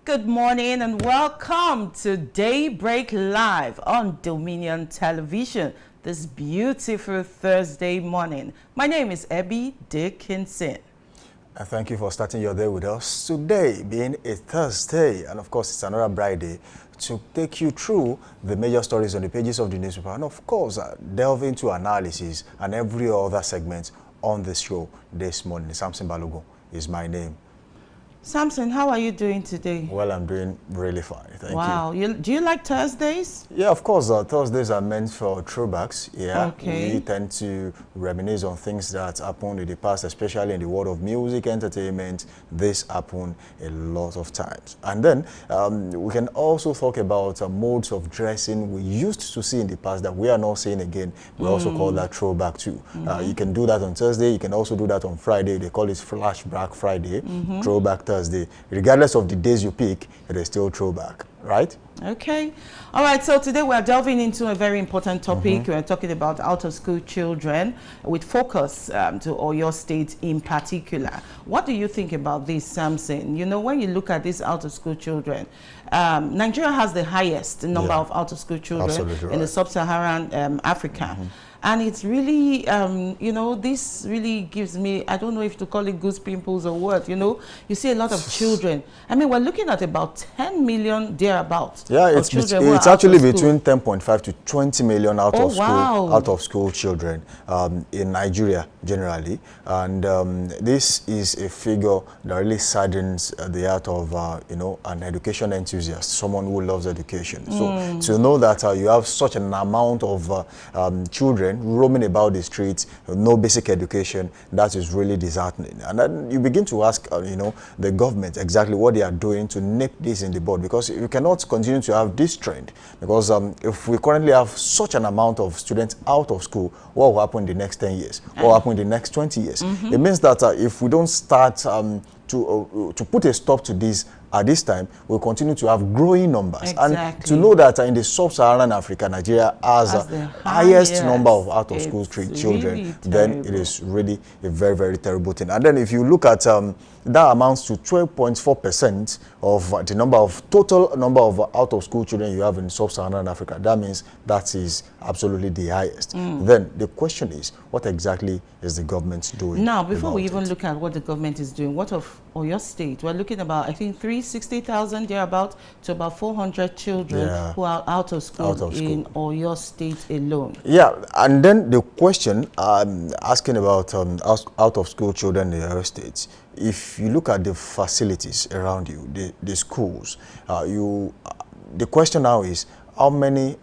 Good morning and welcome to Daybreak Live on Dominion Television this beautiful Thursday morning. My name is Abby Dickinson. And thank you for starting your day with us. Today being a Thursday, and of course it's another bright day, to take you through the major stories on the pages of the newspaper, and of course delve into analysis and every other segment on the show this morning. Samson Balogun is my name. Samson, how are you doing today? Well, I'm doing really fine. Thank you. Wow. Do you like Thursdays? Yeah, of course. Thursdays are meant for throwbacks. Yeah. Okay. We tend to reminisce on things that happened in the past, especially in the world of music, entertainment. This happened a lot of times. And then we can also talk about modes of dressing we used to see in the past that we are not seeing again. We also call that throwback too. You can do that on Thursday. You can also do that on Friday. They call it Flashback Friday, Throwback Thursday. Regardless of the days you pick, it is still throwback, right? Okay. All right. So today we are delving into a very important topic. We are talking about out-of-school children with focus to Oyo State in particular. What do you think about this, Samson? You know, when you look at these out-of-school children, Nigeria has the highest number of out-of-school children in the sub-Saharan Africa. And it's really, you know, this really gives me, I don't know if to call it goose pimples or what, you know. You see a lot of children. I mean, we're looking at about 10 million thereabouts. Yeah, it's actually between 10.5 to 20 million out of school children in Nigeria generally. And this is a figure that really saddens the heart of, you know, an education enthusiast, someone who loves education. So to know that you have such an amount of children roaming about the streets, no basic education, that is really disheartening. And then you begin to ask, you know, the government exactly what they are doing to nip this in the bud, because you cannot continue to have this trend. Because if we currently have such an amount of students out of school, what will happen in the next 10 years? What will happen in the next 20 years? It means that if we don't start to put a stop to this at this time, we'll continue to have growing numbers. And to know that in the sub-Saharan Africa, Nigeria has the highest number of out-of-school children, really then it is really a very, very terrible thing. And then if you look at that amounts to 12.4% of the total number of out-of-school children you have in sub-Saharan Africa. That means that is absolutely the highest. Then the question is, what exactly is the government doing? Now, before we even look at what the government is doing, what of Oyo State? We're looking about, I think, 360,000 thereabout to about 400 children who are out of school in Oyo State alone. Yeah, and then the question asking about out-of-school children in Oyo State, if you look at the facilities around you, the schools, the question now is, how many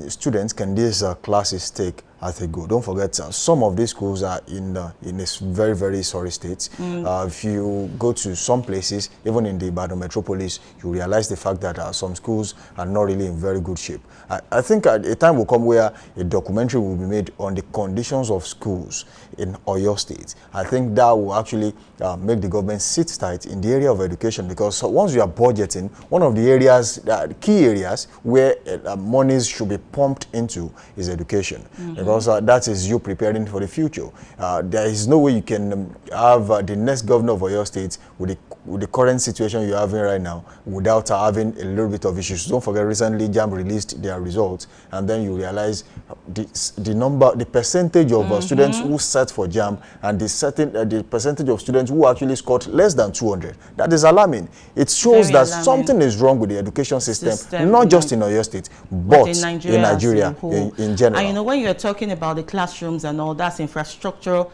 students can these classes take as they go? Don't forget, some of these schools are in a very, very sorry state. If you go to some places, even in the Ibadan metropolis, you realize the fact that some schools are not really in very good shape. I think a time will come where a documentary will be made on the conditions of schools in Oyo State. I think that will actually make the government sit tight in the area of education, because once you are budgeting, one of the areas, key areas where monies should be pumped into is education. Because that is you preparing for the future. There is no way you can have the next governor of Oyo State with the current situation you're having right now without having a little bit of issues. Don't forget, recently JAMB released their results, and then you realize the percentage of students who set for JAMB and the percentage of students who actually scored less than 200. That is alarming. It shows that something is wrong with the education system, not just in Oyo State, but in Nigeria in general. And you know, when you're talking about the classrooms and all, that's infrastructural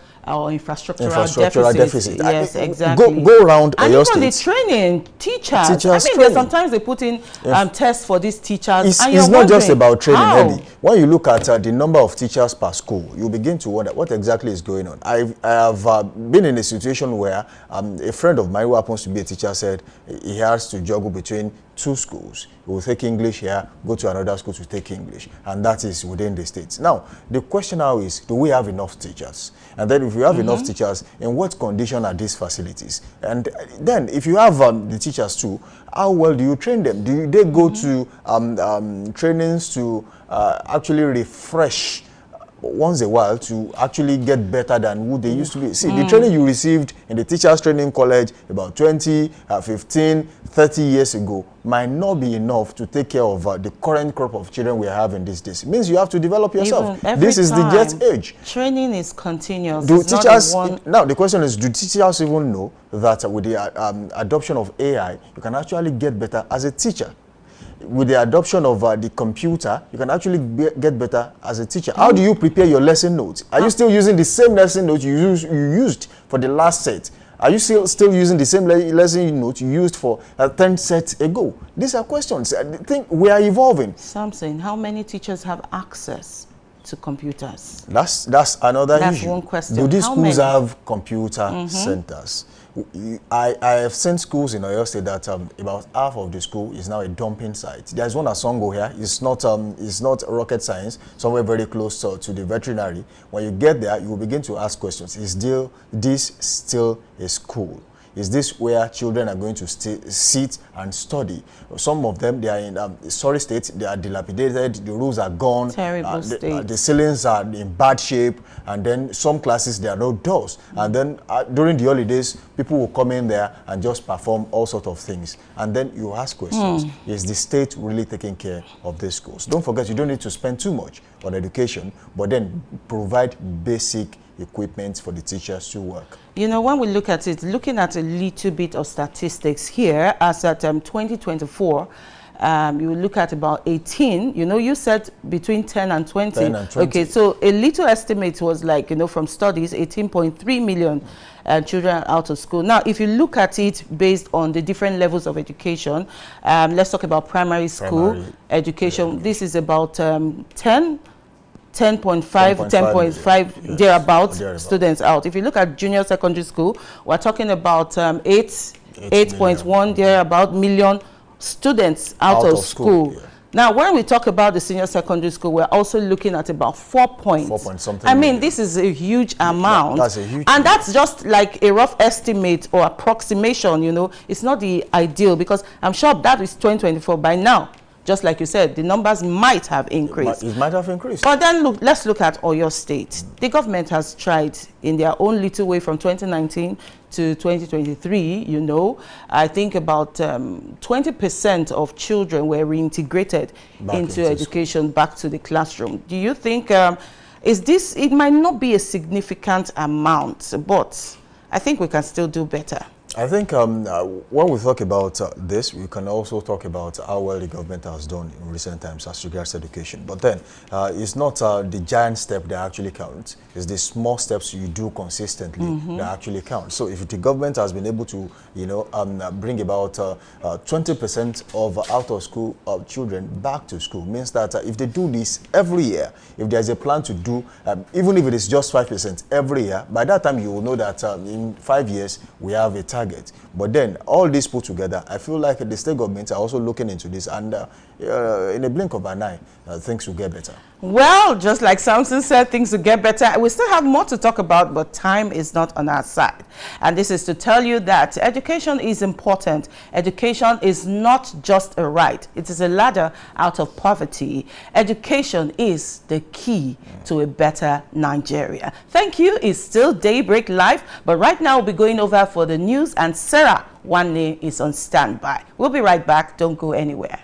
deficit. Yes, exactly. Go around Oyo State. And even the training, teachers I mean, sometimes they put in tests for these teachers. It's not just about training, Eddie. When you look at the number of teachers per school, you begin to wonder what exactly is going on. I have been in a situation where a friend of mine who happens to be a teacher said he has to juggle between two schools. He will take English here, go to another school to take English, and that is within the states. Now, the question now is, do we have enough teachers? And then if you have enough teachers, in what condition are these facilities? And then if you have the teachers too, how well do you train them? Do they go to trainings to actually refresh once a while to actually get better than who they used to be. See, the training you received in the teachers training college about 20, 15, 30 years ago might not be enough to take care of the current crop of children we are having these days. It means you have to develop yourself. This is the jet age. Training is continuous. Do teachers, now the question is, do teachers even know that with the adoption of AI, you can actually get better as a teacher? With the adoption of the computer, you can actually get better as a teacher. How do you prepare your lesson notes? Are you still using the same lesson notes you used for the last set? Are you still using the same lesson notes you used for 10 sets ago? These are questions. I think we are evolving. Samson, how many teachers have access to computers? That's another issue. That's one question. Do these schools have computer centers? I have seen schools in Oyo State that about half of the school is now a dumping site. There's one at Songo here. It's not rocket science. Somewhere very close to the veterinary. When you get there, you will begin to ask questions. Is this still a school? Is this where children are going to sit and study? Some of them, they are in sorry state, they are dilapidated, the roofs are gone, terrible state. The ceilings are in bad shape, and then some classes, there are no doors. And then during the holidays, people will come in there and just perform all sorts of things. And then you ask questions, is the state really taking care of these schools? Don't forget, you don't need to spend too much on education, but then provide basic equipment for the teachers to work. You know, when we look at it, looking at a little bit of statistics here, as at 2024, you look at about 18, you know, you said between 10 and 20. 10 and 20. Okay, so a little estimate was like, you know, from studies, 18.3 million children out of school. Now, if you look at it based on the different levels of education, let's talk about primary school education. Yeah. This is about 10.5 thereabouts students out. If you look at junior secondary school, we're talking about 8.1 thereabout million students out of school. Yeah. Now, when we talk about the senior secondary school, we're also looking at about 4 points. 4 point something. I mean, this is a huge amount. That's a huge and that's just like a rough estimate or approximation, you know. It's not the ideal, because I'm sure that is 2024 by now. Just like you said, the numbers might have increased. It might have increased. But then look, let's look at Oyo State. The government has tried in their own little way from 2019 to 2023, you know. I think about 20% of children were reintegrated into education, back to the classroom. Do you think, it might not be a significant amount, but I think we can still do better. I think when we talk about this, we can also talk about how well the government has done in recent times as regards education. But then, it's not the giant step that actually counts. It's the small steps you do consistently that actually count. So if the government has been able to, you know, bring about 20% of out-of-school children back to school, means that if they do this every year, if there's a plan to do, even if it is just 5% every year, by that time you will know that in 5 years, we have a target. But then all this put together, I feel like the state governments are also looking into this, and in a blink of an eye, things will get better. Well, just like Samson said, things will get better. We still have more to talk about, but time is not on our side. And this is to tell you that education is important. Education is not just a right. It is a ladder out of poverty. Education is the key to a better Nigeria. Thank you. It's still Daybreak Live, but right now we'll be going over for the news, and Sarah Wanne is on standby. We'll be right back. Don't go anywhere.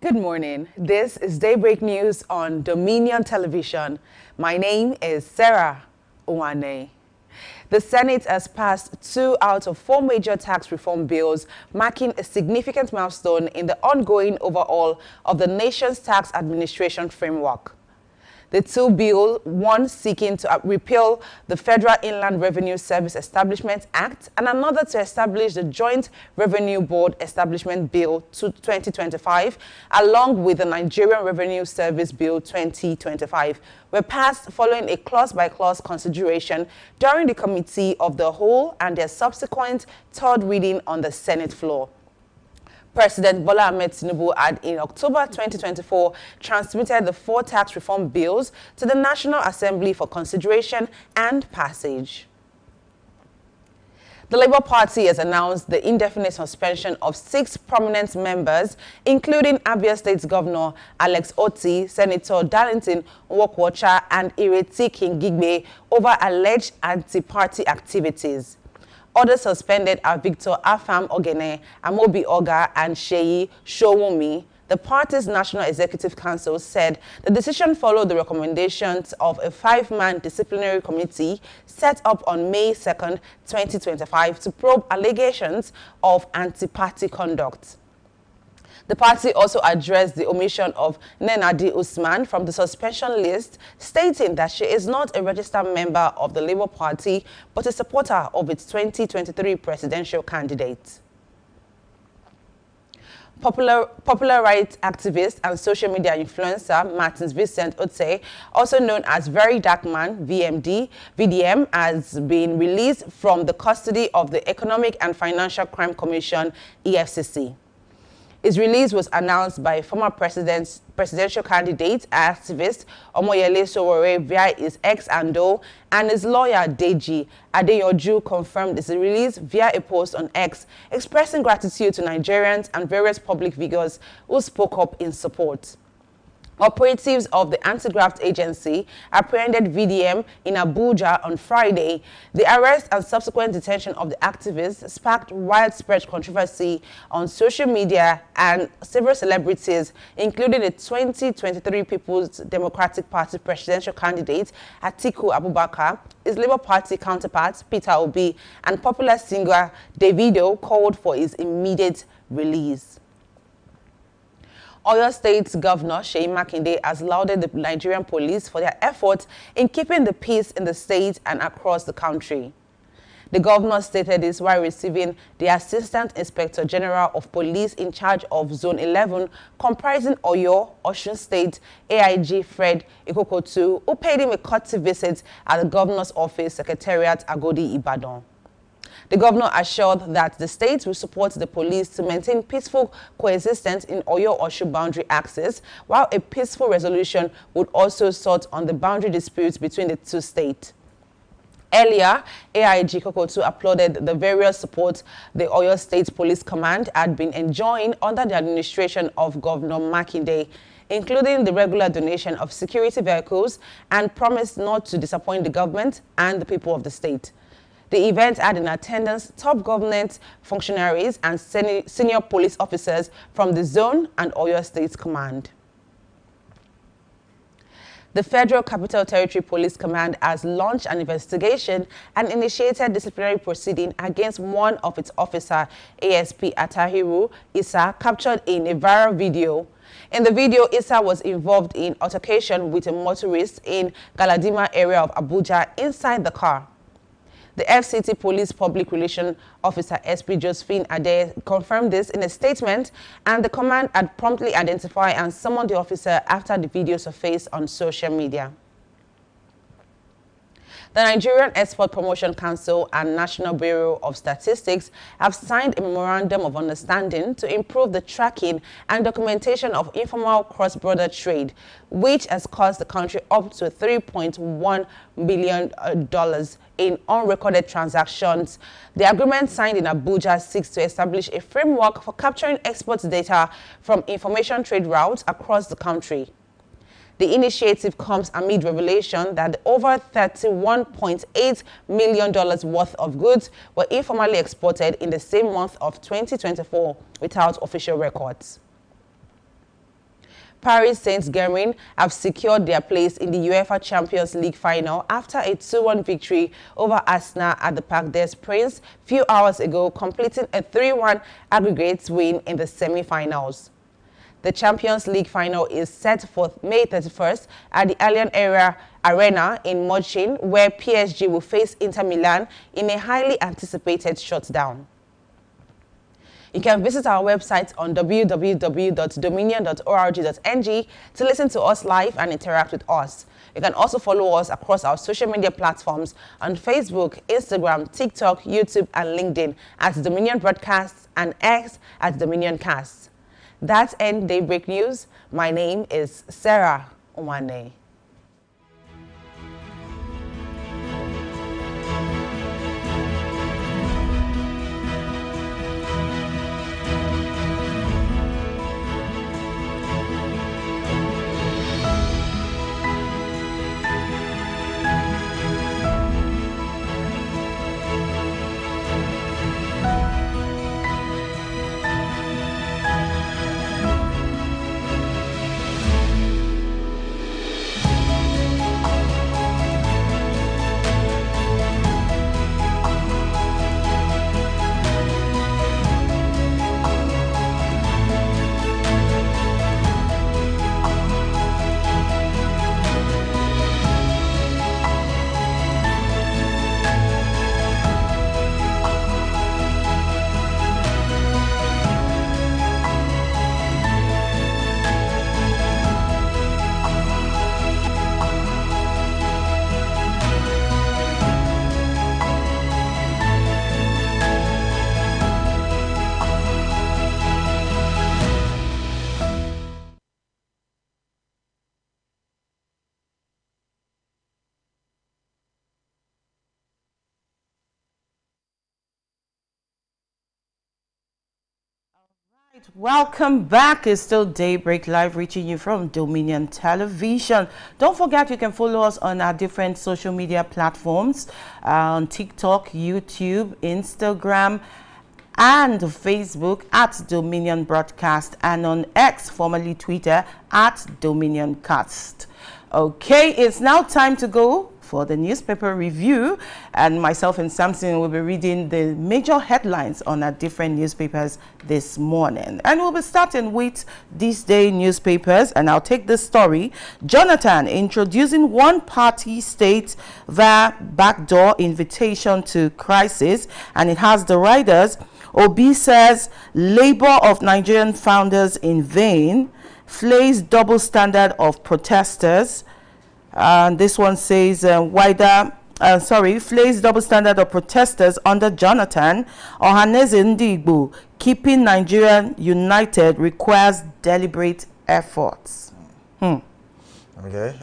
Good morning. This is Daybreak News on Dominion Television. My name is Sarah Uwane. The Senate has passed 2 out of 4 major tax reform bills, marking a significant milestone in the ongoing overhaul of the nation's tax administration framework. The 2 bills, one seeking to repeal the Federal Inland Revenue Service Establishment Act and another to establish the Joint Revenue Board Establishment Bill 2025, along with the Nigerian Revenue Service Bill 2025, were passed following a clause-by-clause consideration during the Committee of the Whole and their subsequent 3rd reading on the Senate floor. President Bola Ahmed Tinubu had in October 2024 transmitted the 4 tax reform bills to the National Assembly for consideration and passage. The Labour Party has announced the indefinite suspension of 6 prominent members, including Abia State Governor Alex Otti, Senator Darlington Nwokwocha, and Ireti Kingigbe over alleged anti-party activities. Others suspended are Victor Afam Ogene, Amobi Oga, and Sheyi Showunmi. The party's National Executive Council said the decision followed the recommendations of a 5-man disciplinary committee set up on May 2, 2025 to probe allegations of anti-party conduct. The party also addressed the omission of Nenadi Usman from the suspension list, stating that she is not a registered member of the Labour Party, but a supporter of its 2023 presidential candidate. Popular rights activist and social media influencer Martins Vincent Otte, also known as Very Dark Man, VDM, has been released from the custody of the Economic and Financial Crime Commission, EFCC. His release was announced by former presidential candidate activist Omoyele Sowore via his ex-handle, and his lawyer Deji Adeyanju confirmed his release via a post on X, expressing gratitude to Nigerians and various public figures who spoke up in support. Operatives of the Anti-Graft Agency apprehended VDM in Abuja on Friday. The arrest and subsequent detention of the activist sparked widespread controversy on social media, and several celebrities, including the 2023 People's Democratic Party presidential candidate Atiku Abubakar, his Labour Party counterpart Peter Obi, and popular singer Davido, called for his immediate release. Oyo State Governor Seyi Makinde has lauded the Nigerian police for their efforts in keeping the peace in the state and across the country. The governor stated this while receiving the Assistant Inspector General of Police in charge of Zone 11, comprising Oyo, Osun State, AIG Fred Ikokotu, who paid him a courtesy visit at the governor's office, Secretariat, Agodi, Ibadan. The governor assured that the state will support the police to maintain peaceful coexistence in Oyo-Osun boundary axis, while a peaceful resolution would also sort on the boundary disputes between the 2 states. Earlier, AIG Kokotu applauded the various support the Oyo State Police Command had been enjoying under the administration of Governor Makinde, including the regular donation of security vehicles, and promised not to disappoint the government and the people of the state. The event had in attendance top government functionaries and senior police officers from the zone and Oyo State Command. The Federal Capital Territory Police Command has launched an investigation and initiated disciplinary proceeding against one of its officers, ASP Atahiru Issa, captured in a viral video. In the video, Issa was involved in altercation with a motorist in Galadima area of Abuja inside the car. The FCT Police Public Relations Officer SP Josephine Ade confirmed this in a statement, and the command had promptly identified and summoned the officer after the video surfaced on social media. The Nigerian Export Promotion Council and National Bureau of Statistics have signed a memorandum of understanding to improve the tracking and documentation of informal cross-border trade, which has cost the country up to $3.1 billion in unrecorded transactions. The agreement signed in Abuja seeks to establish a framework for capturing export data from information trade routes across the country. The initiative comes amid revelation that over $31.8 million worth of goods were informally exported in the same month of 2024 without official records. Paris Saint-Germain have secured their place in the UEFA Champions League final after a 2-1 victory over Arsenal at the Parc des Princes few hours ago, completing a 3-1 aggregate win in the semi-finals. The Champions League final is set for May 31st at the Allianz Arena in München, where PSG will face Inter Milan in a highly anticipated showdown. You can visit our website on www.dominion.org.ng to listen to us live and interact with us. You can also follow us across our social media platforms on Facebook, Instagram, TikTok, YouTube, and LinkedIn at Dominion Broadcasts and X at Dominion Cast. That's end Daybreak News. My name is Sarah Owane. Welcome back. It's still Daybreak Live, reaching you from Dominion Television. Don't forget you can follow us on our different social media platforms on TikTok, YouTube, Instagram, and Facebook at Dominion Broadcast, and on X, formerly Twitter, at Dominion Cast. Okay, it's now time to go for the newspaper review, and myself and Samson will be reading the major headlines on our different newspapers this morning. And we'll be starting with This Day newspapers, and I'll take this story. Jonathan introducing one-party state via backdoor invitation to crisis, and it has the riders. Obi says labor of Nigerian founders in vain, flays double standard of protesters. And this one says flays double standard of protesters under Jonathan. Ohaneze Ndigbo, keeping Nigeria united requires deliberate efforts. Okay,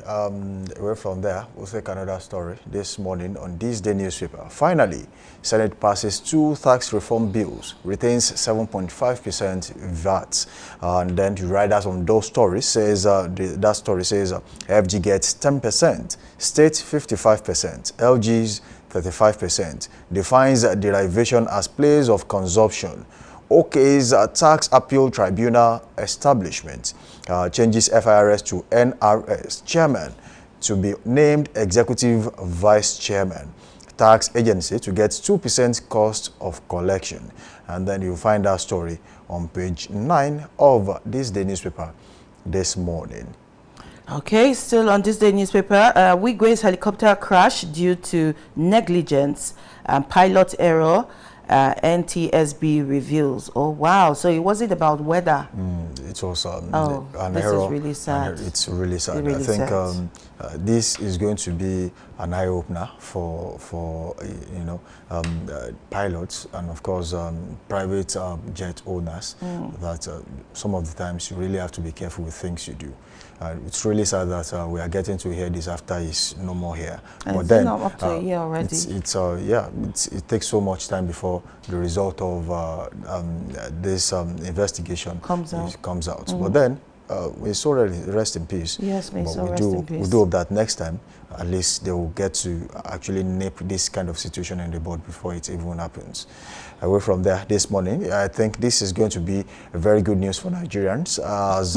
away from there, we'll take another story this morning on This Day newspaper. Finally, Senate passes 2 tax reform bills, retains 7.5% VAT. And then the riders on those stories says, that story says FG gets 10%, state 55%, LG's 35%, defines derivation as place of consumption. OK's tax appeal tribunal establishment changes FIRS to NRS chairman to be named executive vice chairman. Tax agency to get 2% cost of collection. And then you'll find that story on page 9 of This Day newspaper this morning. Okay, still on This Day newspaper, Wigwe's helicopter crash due to negligence and pilot error. NTSB reveals. Oh wow! So it wasn't about weather. It was an this error. Is really sad. It's really sad. Really I think sad. this is going to be an eye opener for pilots and of course private jet owners. That some of the times you really have to be careful with things you do. It's really sad that we are getting to hear this after he's no more here. And but then, not up to a year already. It takes so much time before the result of this investigation comes out. But then, we saw rest in peace. Yes, may but so rest in peace. We do hope that next time, at least they will get to actually nip this kind of situation in the bud before it even happens. Away from there, this morning, I think this is going to be a very good news for Nigerians, as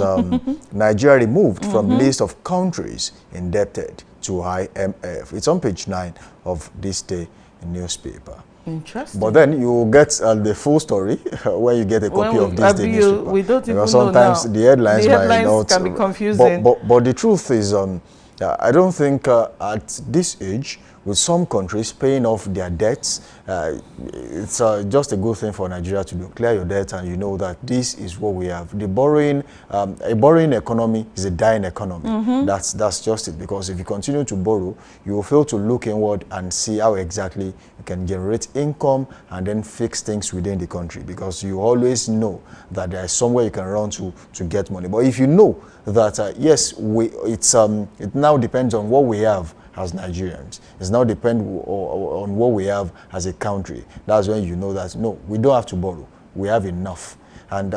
Nigeria removed from the list of countries indebted to IMF. It's on page 9 of this day newspaper. Interesting. But then you will get the full story when you get a copy of this day newspaper. We don't even sometimes know now. The headlines might not, can be confusing. But the truth is, I don't think at this age, with some countries paying off their debts, it's just a good thing for Nigeria to do. Clear your debt, and you know that this is what we have. The borrowing, a borrowing economy is a dying economy. That's just it. Because if you continue to borrow, you will fail to look inward and see how exactly you can generate income and then fix things within the country. Because you always know that there is somewhere you can run to get money. But if you know that yes, it now depends on what we have as Nigerians. It's now depend on what we have as a country. That's when you know that no, we don't have to borrow. We have enough. And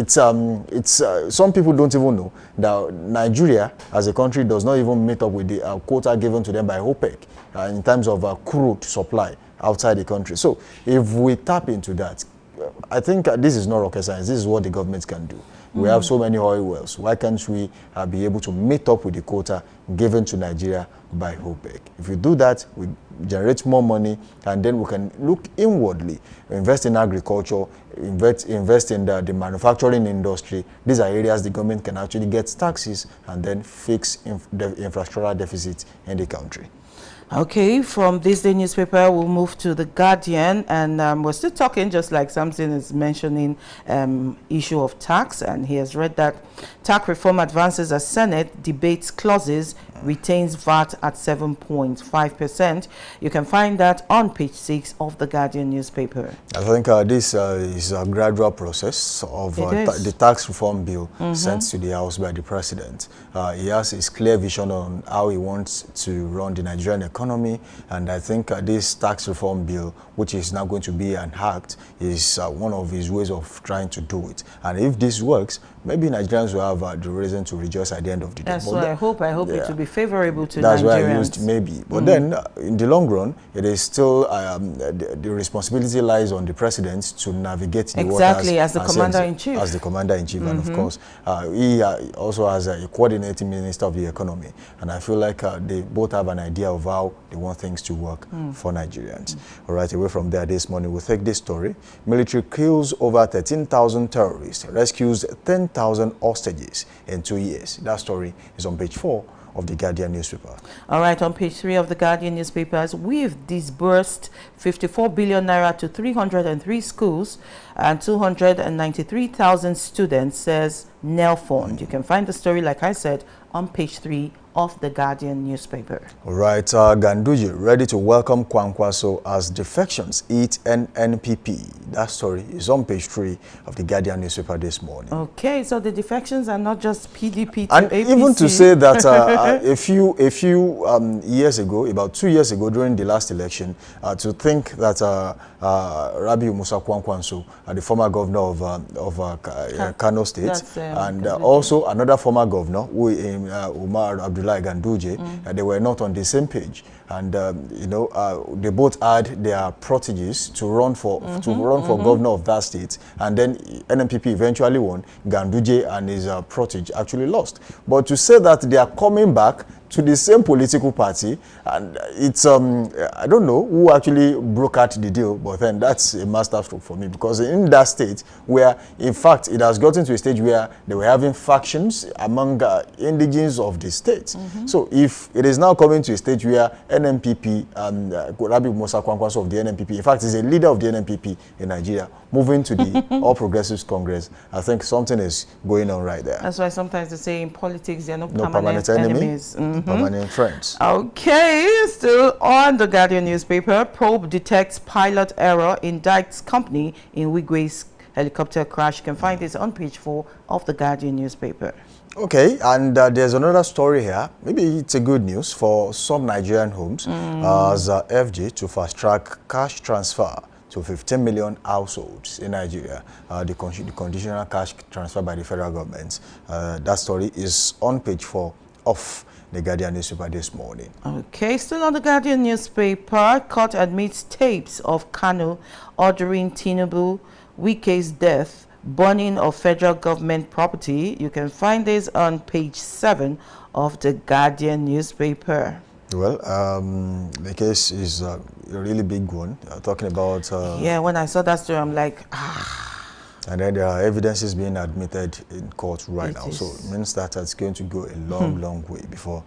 some people don't even know that Nigeria as a country does not even meet up with the quota given to them by OPEC in terms of crude supply outside the country. So if we tap into that, I think this is not rocket science. This is what the government can do. We have so many oil wells. Why can't we be able to meet up with the quota given to Nigeria by OPEC? If we do that, we generate more money, and then we can look inwardly, invest in agriculture, invest in the manufacturing industry. These are areas the government can actually get taxes and then fix the infrastructural deficit in the country. Okay, from this day newspaper, we'll move to The Guardian, and we're still talking, just like Samson is mentioning, issue of tax, and he has read that tax reform advances as Senate debates clauses, retains VAT at 7.5%. You can find that on page 6 of The Guardian newspaper. I think this is a gradual process of the tax reform bill sent to the House by the President. He has his clear vision on how he wants to run the Nigerian economy, and I think this tax reform bill, which is now going to be an act, is one of his ways of trying to do it. And if this works, maybe Nigerians will have the reason to rejoice at the end of the day. That's what I hope. I hope it will be favorable to Nigerians. That's why I used maybe. But then, in the long run, it is still the responsibility lies on the president to navigate the waters. Exactly, as the commander-in-chief. As the commander-in-chief. And of course, he also has a coordinating minister of the economy. And I feel like they both have an idea of how they want things to work for Nigerians. All right, away from there this morning, we'll take this story. Military kills over 13,000 terrorists, rescues 10,000 hostages in 2 years. That story is on page 4 of The Guardian newspaper. All right, on page 3 of The Guardian newspapers, we've disbursed 54 billion naira to 303 schools and 293,000 students, says Nelfond. You can find the story, like I said, on page 3 of The Guardian newspaper. All right, Ganduje ready to welcome Kwankwaso as defections eat NNPP. That story is on page 3 of The Guardian newspaper this morning. Okay, so the defections are not just PDP to and APC. Even to say that a few years ago, about 2 years ago during the last election, to think that Rabiu Musa Kwankwaso, the former governor of Kano State, and also another former governor, Umar Abdullah Ganduje, they were not on the same page, and you know, they both had their proteges to run for governor of that state, and then NNPP eventually won. Ganduje and his protege actually lost. But to say that they are coming back to the same political party, and it's I don't know who actually brokered the deal, but then that's a masterstroke for me, because in that state where in fact it has gotten to a stage where they were having factions among indigenes of the state. So if it is now coming to a stage where NNPP and Rabiu Musa Kwankwaso of the NNPP, in fact is a leader of the NNPP in Nigeria, moving to the All Progressives Congress, I think something is going on right there. That's why sometimes they say in politics there are no permanent enemies. Permanent friends. Okay, still on The Guardian newspaper, probe detects pilot error, indicts company in Wigwe's helicopter crash. You can find this on page 4 of The Guardian newspaper. Okay, and there's another story here. Maybe it's a good news for some Nigerian homes as FG to fast-track cash transfer to 15 million households in Nigeria, the conditional cash transfer by the federal government. That story is on page 4 of the Guardian newspaper this morning. Okay, still on the Guardian newspaper, court admits tapes of Kanu ordering Tinubu, Wike's death, burning of federal government property. You can find this on page 7 of the Guardian newspaper. Well, the case is a really big one. Talking about... yeah, when I saw that story, I'm like, ah. And then there are evidences being admitted in court right now. So it means that it's going to go a long, long way before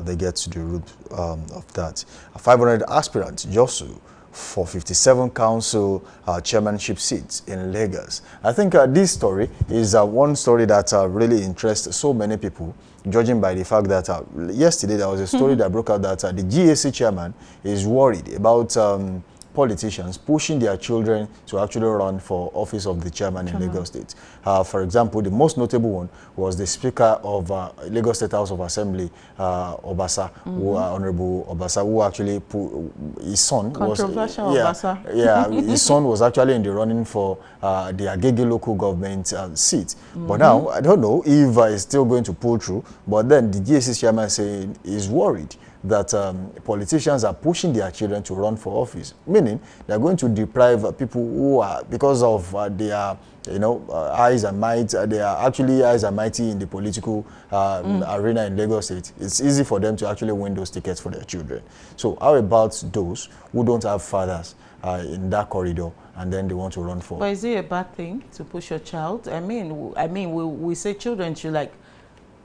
they get to the root of that. 500 aspirants jostle for 57 council chairmanship seats in Lagos. I think this story is one story that really interests so many people, judging by the fact that yesterday there was a story that broke out that the GAC chairman is worried about politicians pushing their children to actually run for office of the chairman in Lagos State. For example, the most notable one was the Speaker of Lagos State House of Assembly, Obasa, Honorable Obasa, who actually put his son controversial was Obasa. Yeah, his son was actually in the running for the Agege local government seat. But now I don't know if it's still going to pull through. But then the GAC chairman saying he's worried that politicians are pushing their children to run for office, meaning they're going to deprive people who are, because of their, eyes and might, they are actually eyes and mighty in the political arena in Lagos State. It's easy for them to actually win those tickets for their children. So how about those who don't have fathers in that corridor and then they want to run for? But is it a bad thing to push your child? I mean, we say children should like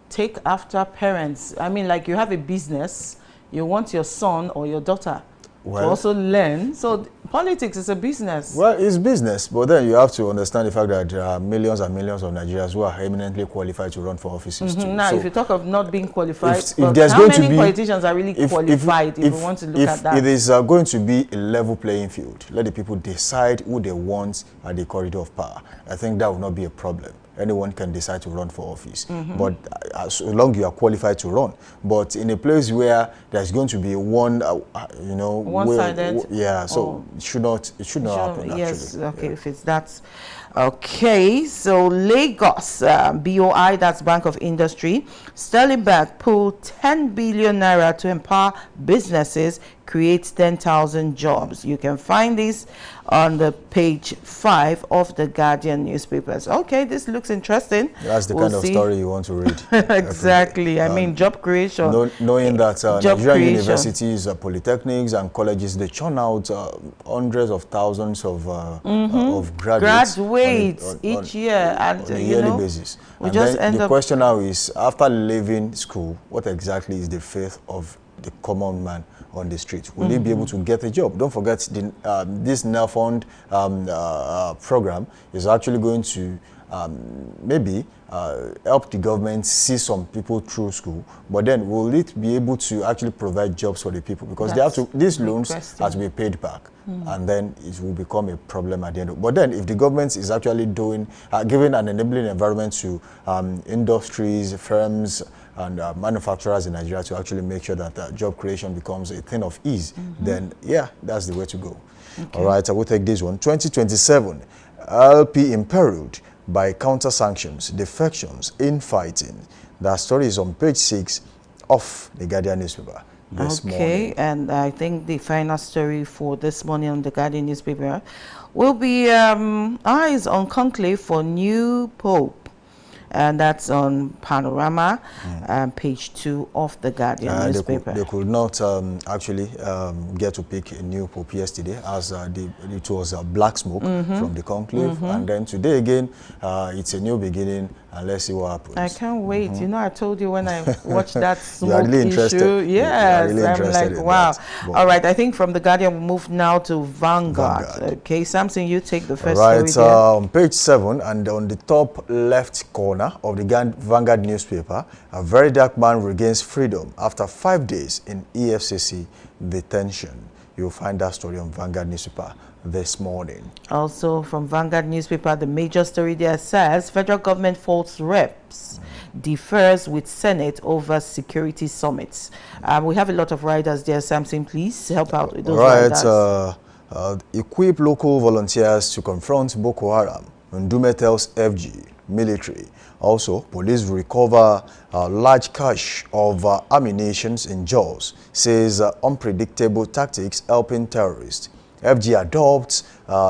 take after parents. I mean, like you have a business, you want your son or your daughter to also learn. So politics is a business. Well, it's business, but then you have to understand the fact that there are millions and millions of Nigerians who are eminently qualified to run for offices too. Now, so if you talk of not being qualified, if there's how going many to be, politicians are really qualified if we want to look at that? If it is going to be a level playing field, let the people decide who they want at the corridor of power. I think that will not be a problem. Anyone can decide to run for office, but as long you are qualified to run. But in a place where there's going to be one-sided, so it should not happen. Yes, actually. Okay, if it's that. Okay, so Lagos BOI, that's Bank of Industry, Sterling Bank pulled 10 billion naira to empower businesses, create 10,000 jobs. You can find this on the page 5 of the Guardian newspapers. Okay, this looks interesting. That's the kind of story you want to read. Exactly. I mean, job creation. Knowing that Nigerian universities, polytechnics and colleges, they churn out hundreds of thousands of graduates each year on a yearly basis. And then the question now is, after leaving school, what exactly is the fate of the common man on the street? Will he be able to get a job? Don't forget, this NELFund program is actually going to maybe help the government see some people through school, but then will it be able to actually provide jobs for the people? Because they have to, these loans have to be paid back, and then it will become a problem at the end. But then if the government is actually doing, giving an enabling environment to industries, firms, and manufacturers in Nigeria to actually make sure that job creation becomes a thing of ease, then yeah, that's the way to go. Okay. All right, I will take this one. 2027, LP imperiled by counter sanctions, defections, infighting. That story is on page 6 of the Guardian newspaper this morning. And I think the final story for this morning on the Guardian newspaper will be eyes on conclave for new pope. And that's on Panorama, page 2 of the Guardian newspaper. They could not actually get to pick a new pope yesterday, as it was black smoke from the conclave. And then today again, it's a new beginning, and let's see what happens. I can't wait. You know, I told you when I watched that smoke you are really issue. Yes, really I'm like, wow. All right, I think from the Guardian, we'll move now to Vanguard. Okay, Samson, you take the first story there. On page 7, and on the top left corner of the Vanguard newspaper, a very dark man regains freedom after 5 days in EFCC detention. You'll find that story on Vanguard newspaper this morning. Also from Vanguard newspaper, the major story there says federal government faults reps, differs with Senate over security summits. We have a lot of riders there. Samson, please help out with those riders. Equip local volunteers to confront Boko Haram. Ndume tells FG military. Also, police recover large cache of ammunition in Jos, says unpredictable tactics helping terrorists. FG adopts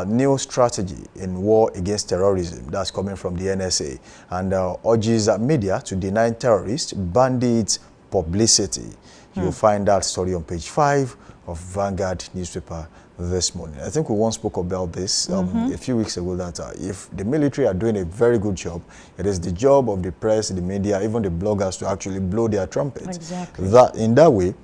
new strategy in war against terrorism. That's coming from the NSA, and urges media to deny terrorists, bandits publicity. You'll find that story on page 5 of Vanguard newspaper this morning. I think we once spoke about this a few weeks ago, that if the military are doing a very good job, it is the job of the press, the media, even the bloggers to actually blow their trumpets. Exactly. That in that way,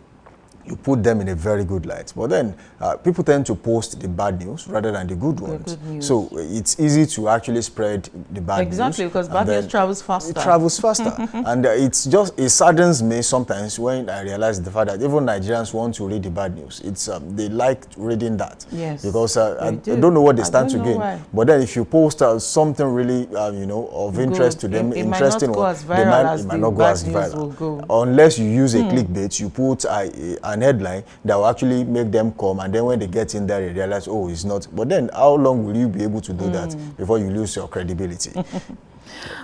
you put them in a very good light. But then people tend to post the bad news rather than the good ones. Good news. So it's easy to actually spread the bad news. Exactly, because bad news travels faster. It travels faster. And it saddens me sometimes when I realize the fact that even Nigerians want to read the bad news. It's they like reading that. Yes. Because I don't know what they stand to gain. Why. But then if you post something really of interest to them, interesting, it might not go as viral. Unless you use a clickbait, you put an headline that will actually make them come, and then when they get in there they realize, oh, it's not. But then how long will you be able to do that before you lose your credibility?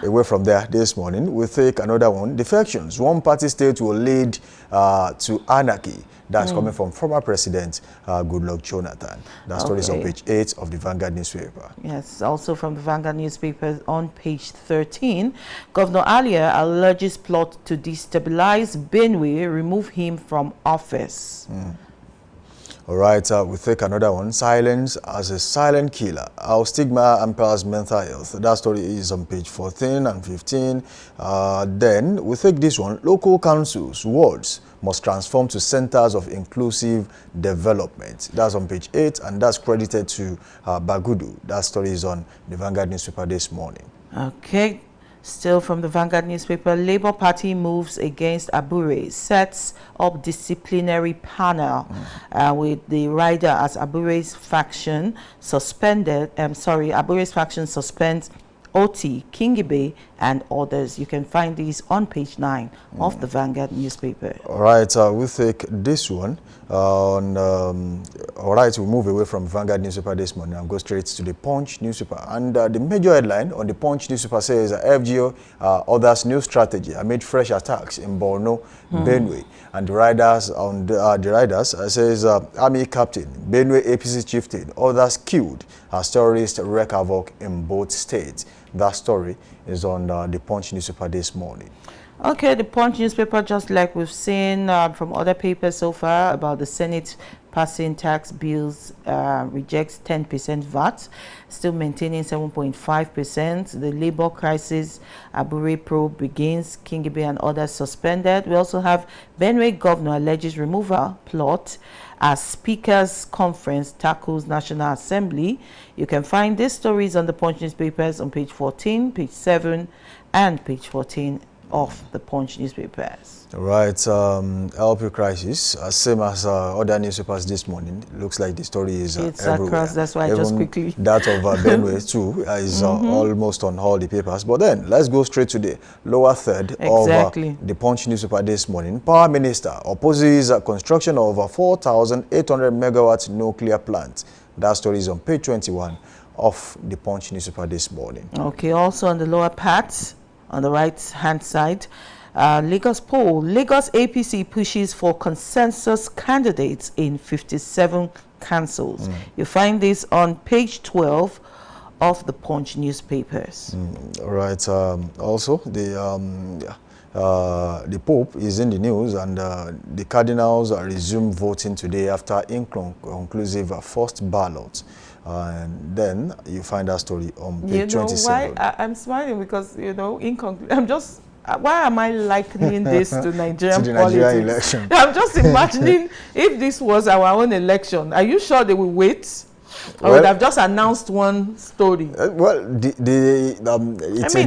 Away from there, this morning we take another one. Defections, one party state will lead to anarchy. That's coming from former President Goodluck Jonathan. That story is on page 8 of the Vanguard newspaper. Yes, also from the Vanguard newspaper on page 13. Governor Alia alleges plot to destabilize Benue, remove him from office. All right, we take another one. Silence as a silent killer. How stigma impairs mental health. That story is on page 14 and 15. Then we take this one. Local councils, wards must transform to centers of inclusive development. That's on page 8, and that's credited to Bagudu. That story is on the Vanguard newspaper this morning. Okay. Still from the Vanguard newspaper, Labour Party moves against Abure, sets up disciplinary panel with the rider as Abure's faction suspended. Abure's faction suspends Oti, Kingibe, and others. You can find these on page 9 of the Vanguard newspaper. All right, we'll take this one. All right, we'll move away from Vanguard newspaper this morning and go straight to the Punch newspaper. And the major headline on the Punch newspaper says FGO others new strategy amid fresh attacks in Borno, Benue, and the riders says army captain, Benue APC chieftain, others killed as terrorists wreak havoc in both states. That story is on the Punch newspaper this morning. Okay, the Punch newspaper, just like we've seen from other papers so far about the Senate passing tax bills, rejects 10% VAT, still maintaining 7.5%. The labor crisis, Abure probe begins, Kingibe and others suspended. We also have Benue governor alleges removal plot as Speaker's Conference tackles National Assembly. You can find these stories on the Punch newspapers on page 14, page 7, and page 14 of the Punch newspapers. Right, LP crisis, same as other newspapers this morning. Looks like the story is it's everywhere. Across, that's why even I just quickly. That of Benue too is almost on all the papers. But then let's go straight to the lower third of the Punch newspaper this morning. Power Minister opposes construction of a 4,800 megawatt nuclear plant. That story is on page 21 of the Punch newspaper this morning. Okay, also on the lower part, on the right-hand side, Lagos poll. Lagos APC pushes for consensus candidates in 57 councils. You find this on page 12 of the Punch newspapers. All right. Also, the Pope is in the news, and the Cardinals resume voting today after inconclusive first ballot. And then you find that story on page 27. Why I'm smiling? Because, I'm just, why am I likening this to Nigerian to the politics? Nigerian election. I'm just imagining if this was our own election. Are you sure they will wait? Or would have just announced one story? Well, it's a there's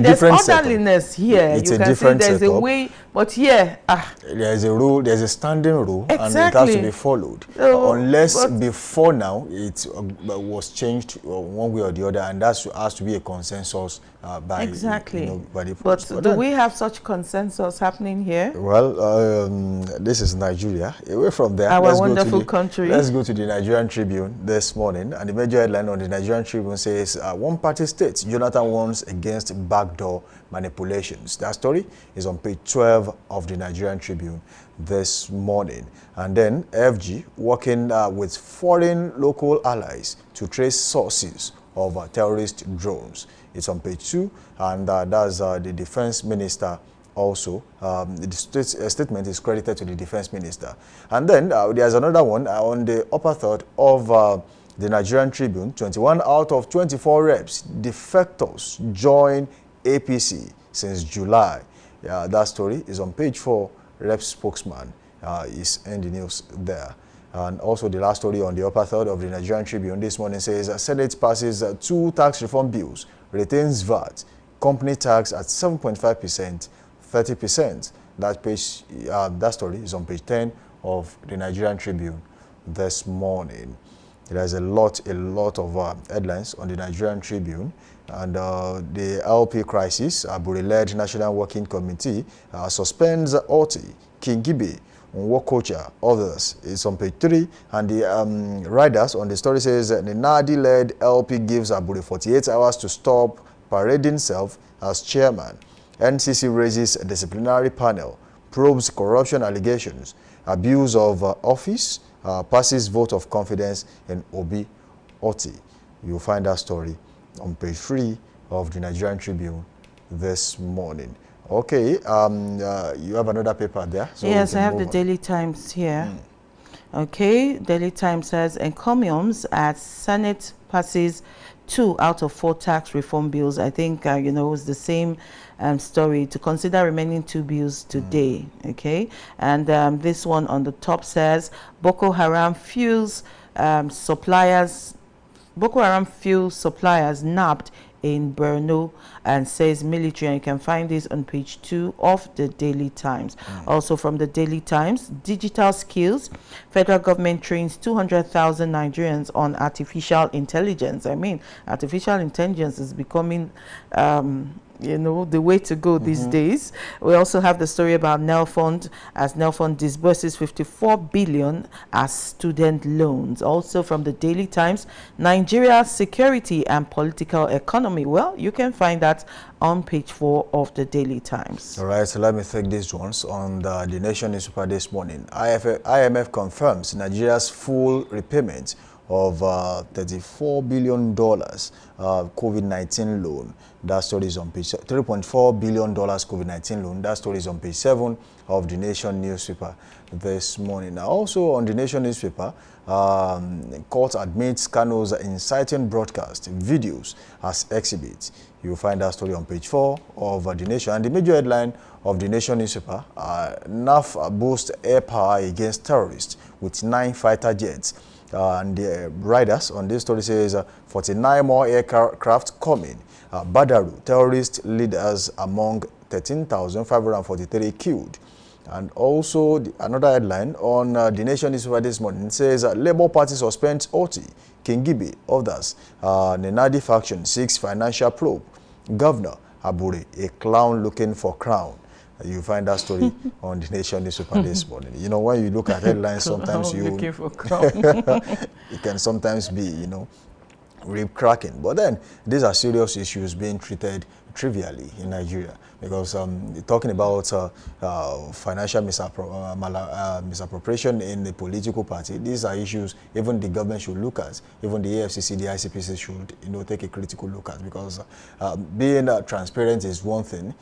different orderliness here. It's you a can different see there's setup. a way But yeah, there's a rule, there's a standing rule, exactly. and it has to be followed. Unless before now it was changed one way or the other, and that has to be a consensus by exactly. By the but do we have such consensus happening here? Well, this is Nigeria. Away from there, our wonderful country. Let's go to the Nigerian Tribune this morning, and the major headline on the Nigerian Tribune says one-party state, Jonathan warns against backdoor manipulations. That story is on page 12 of the Nigerian Tribune this morning. And then FG working with foreign local allies to trace sources of terrorist drones. It's on page 2, and that's the defense minister also. The statement is credited to the defense minister. And then there's another one on the upper third of the Nigerian Tribune. 21 out of 24 reps, defectors, join APC since July. That story is on page 4. Rep spokesman is in the news there. And also the last story on the upper third of the Nigerian Tribune this morning says Senate passes 2 tax reform bills, retains VAT, company tax at 7.5%, 30%. That story is on page 10 of the Nigerian Tribune this morning. There's a lot of headlines on the Nigerian Tribune. And the LP crisis, Abure-led National Working Committee suspends Oti, Kingibe, Nwokocha, others. It's on page 3. And the riders on the story says the Nadi-led LP gives Abure 48 hours to stop parading self as chairman. NCC raises a disciplinary panel, probes corruption allegations, abuse of office, passes vote of confidence in Obi Oti. You'll find that story on page 3 of the Nigerian Tribune this morning. Okay, you have another paper there? So yes, I have the Daily Times here. Okay, Daily Times says, encomiums as Senate passes 2 out of 4 tax reform bills. I think, it's the same story, to consider remaining 2 bills today. Okay, and this one on the top says, Boko Haram fuel suppliers nabbed in Borno, and says military. And you can find this on page 2 of the Daily Times. Also from the Daily Times, digital skills. Federal government trains 200,000 Nigerians on artificial intelligence. I mean, artificial intelligence is becoming the way to go these days. We also have the story about Nelfund, as Nelfund disburses 54 billion as student loans. Also from the Daily Times, Nigeria's security and political economy. Well, you can find that on page 4 of the Daily Times. All right, so let me take these ones on the Nation newspaper this morning. IMF confirms Nigeria's full repayment of $34 billion COVID-19 loan. That story is on page $3.4 billion COVID-19 loan. That story is on page 7 of the Nation newspaper this morning. Now, also on the Nation newspaper, court admits Kano's inciting broadcast videos as exhibits. You'll find that story on page 4 of the Nation. And the major headline of the Nation newspaper, NAF boosts air power against terrorists with 9 fighter jets. And the riders on this story says 49 more aircraft coming. Badaru, terrorist leaders among 13,543 killed. And also another headline on the Nation newspaper this morning says Labour Party suspends Oti, Kingibe, others. Nenadi faction seeks financial probe. Governor Abure, a clown looking for crown. You find that story on the Nation newspaper this morning. When you look at headlines, sometimes it can sometimes be, rib cracking. But then these are serious issues being treated trivially in Nigeria, because talking about financial misappropriation in the political party, these are issues even the government should look at, even the AFCC, the ICPC should take a critical look at, because being transparent is one thing,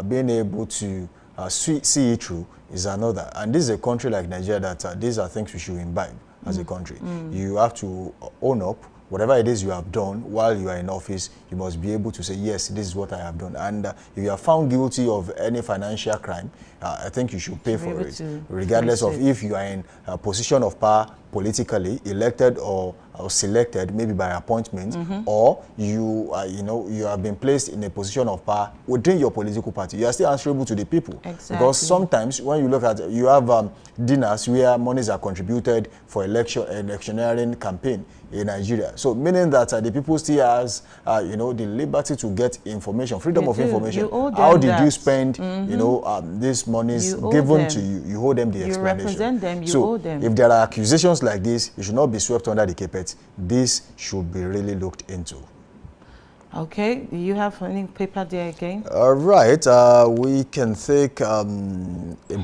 being able to see it through is another. And this is a country like Nigeria that these are things we should imbibe as a country. You have to own up. Whatever it is you have done while you are in office, you must be able to say, yes, this is what I have done. And if you are found guilty of any financial crime, I think you should pay for it, regardless of if you are in a position of power politically, elected or or selected, maybe by appointment, or you, you know, you have been placed in a position of power within your political party, you are still answerable to the people. Exactly. Because sometimes when you look at, you have dinners where monies are contributed for electioneering campaign in Nigeria. So meaning that the people still has, you know, the liberty to get information, freedom of information. How did you spend, you know, these monies given to you? You owe them the explanation. You represent them, you owe them. If there are accusations like this, it should not be swept under the carpet. This should be really looked into. Okay, do you have any paper there again? All right, we can take a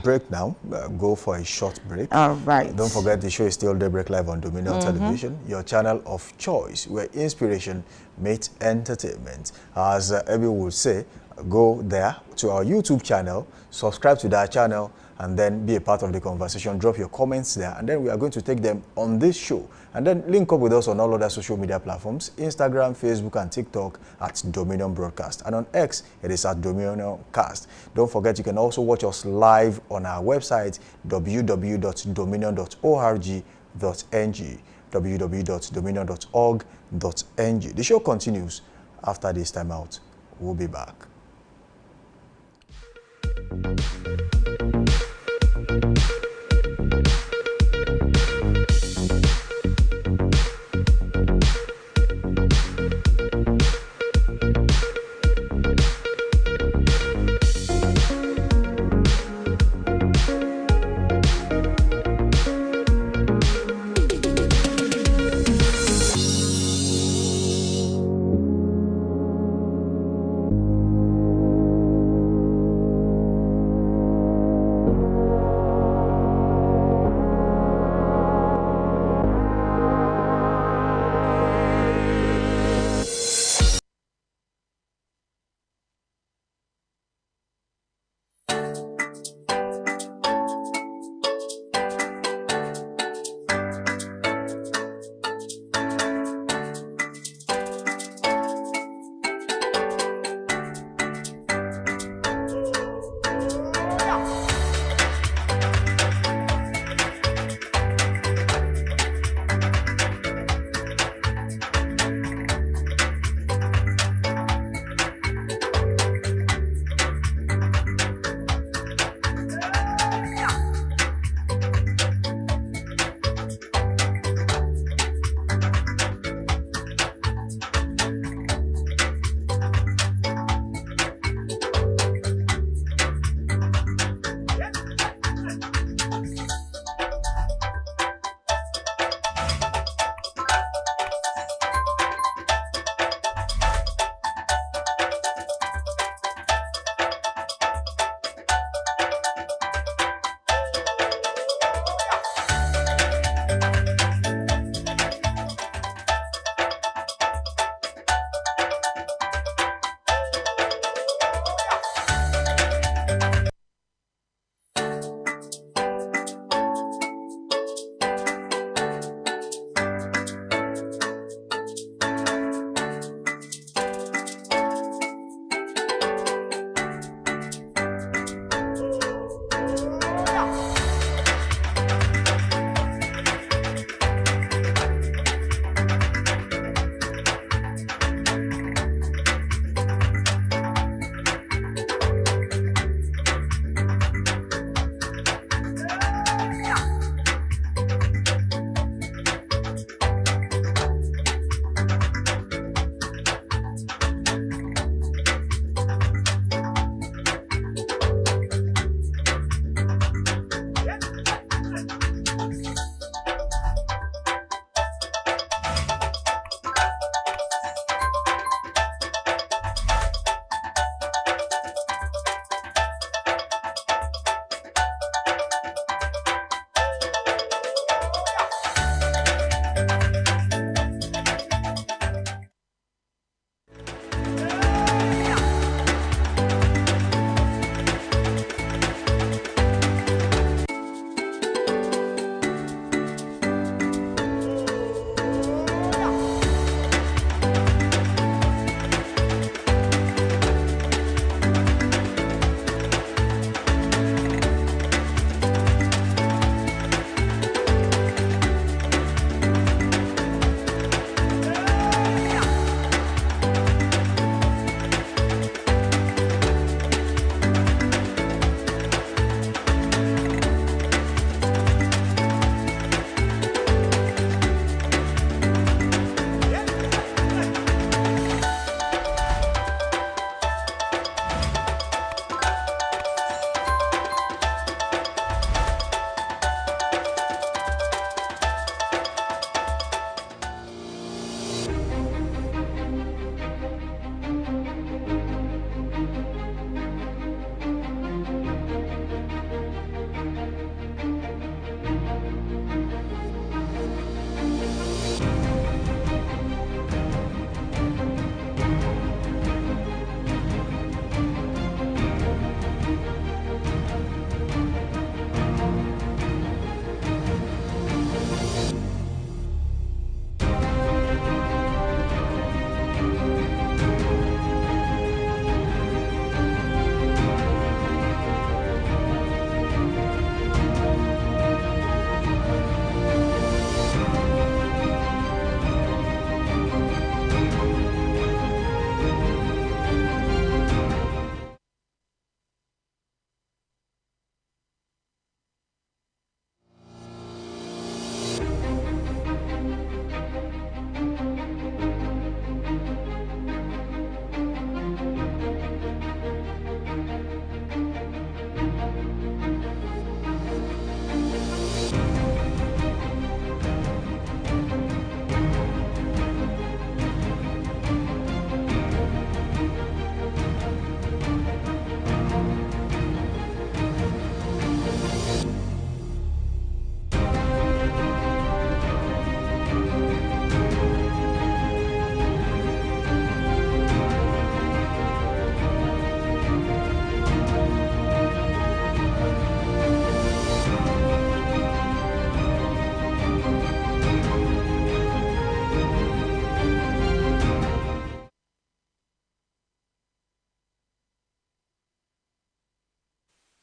break now, go for a short break. All right. Don't forget the show is still Daybreak Live on Dominion Television, your channel of choice, where inspiration meets entertainment. As Abby would say, go there to our YouTube channel, subscribe to that channel, and then be a part of the conversation. Drop your comments there, and then we are going to take them on this show. And then link up with us on all other social media platforms, Instagram, Facebook, and TikTok at Dominion Broadcast. And on X, it is at Dominion Cast. Don't forget, you can also watch us live on our website, www.dominion.org.ng, www.dominion.org.ng. The show continues after this time out. We'll be back.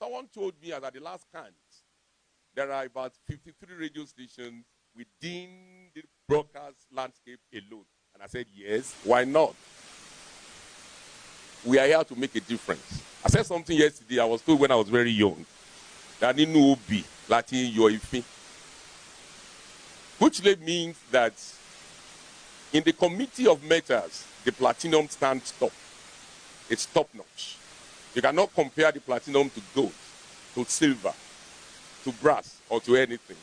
Someone told me that at the last count, there are about 53 radio stations within the broadcast landscape alone. And I said, yes, why not? We are here to make a difference. I said something yesterday, I was told when I was very young, that in Ubi, Latin, Yoifi, which means that in the committee of matters, the platinum stands top. It's top-notch. You cannot compare the platinum to gold, to silver, to brass, or to anything.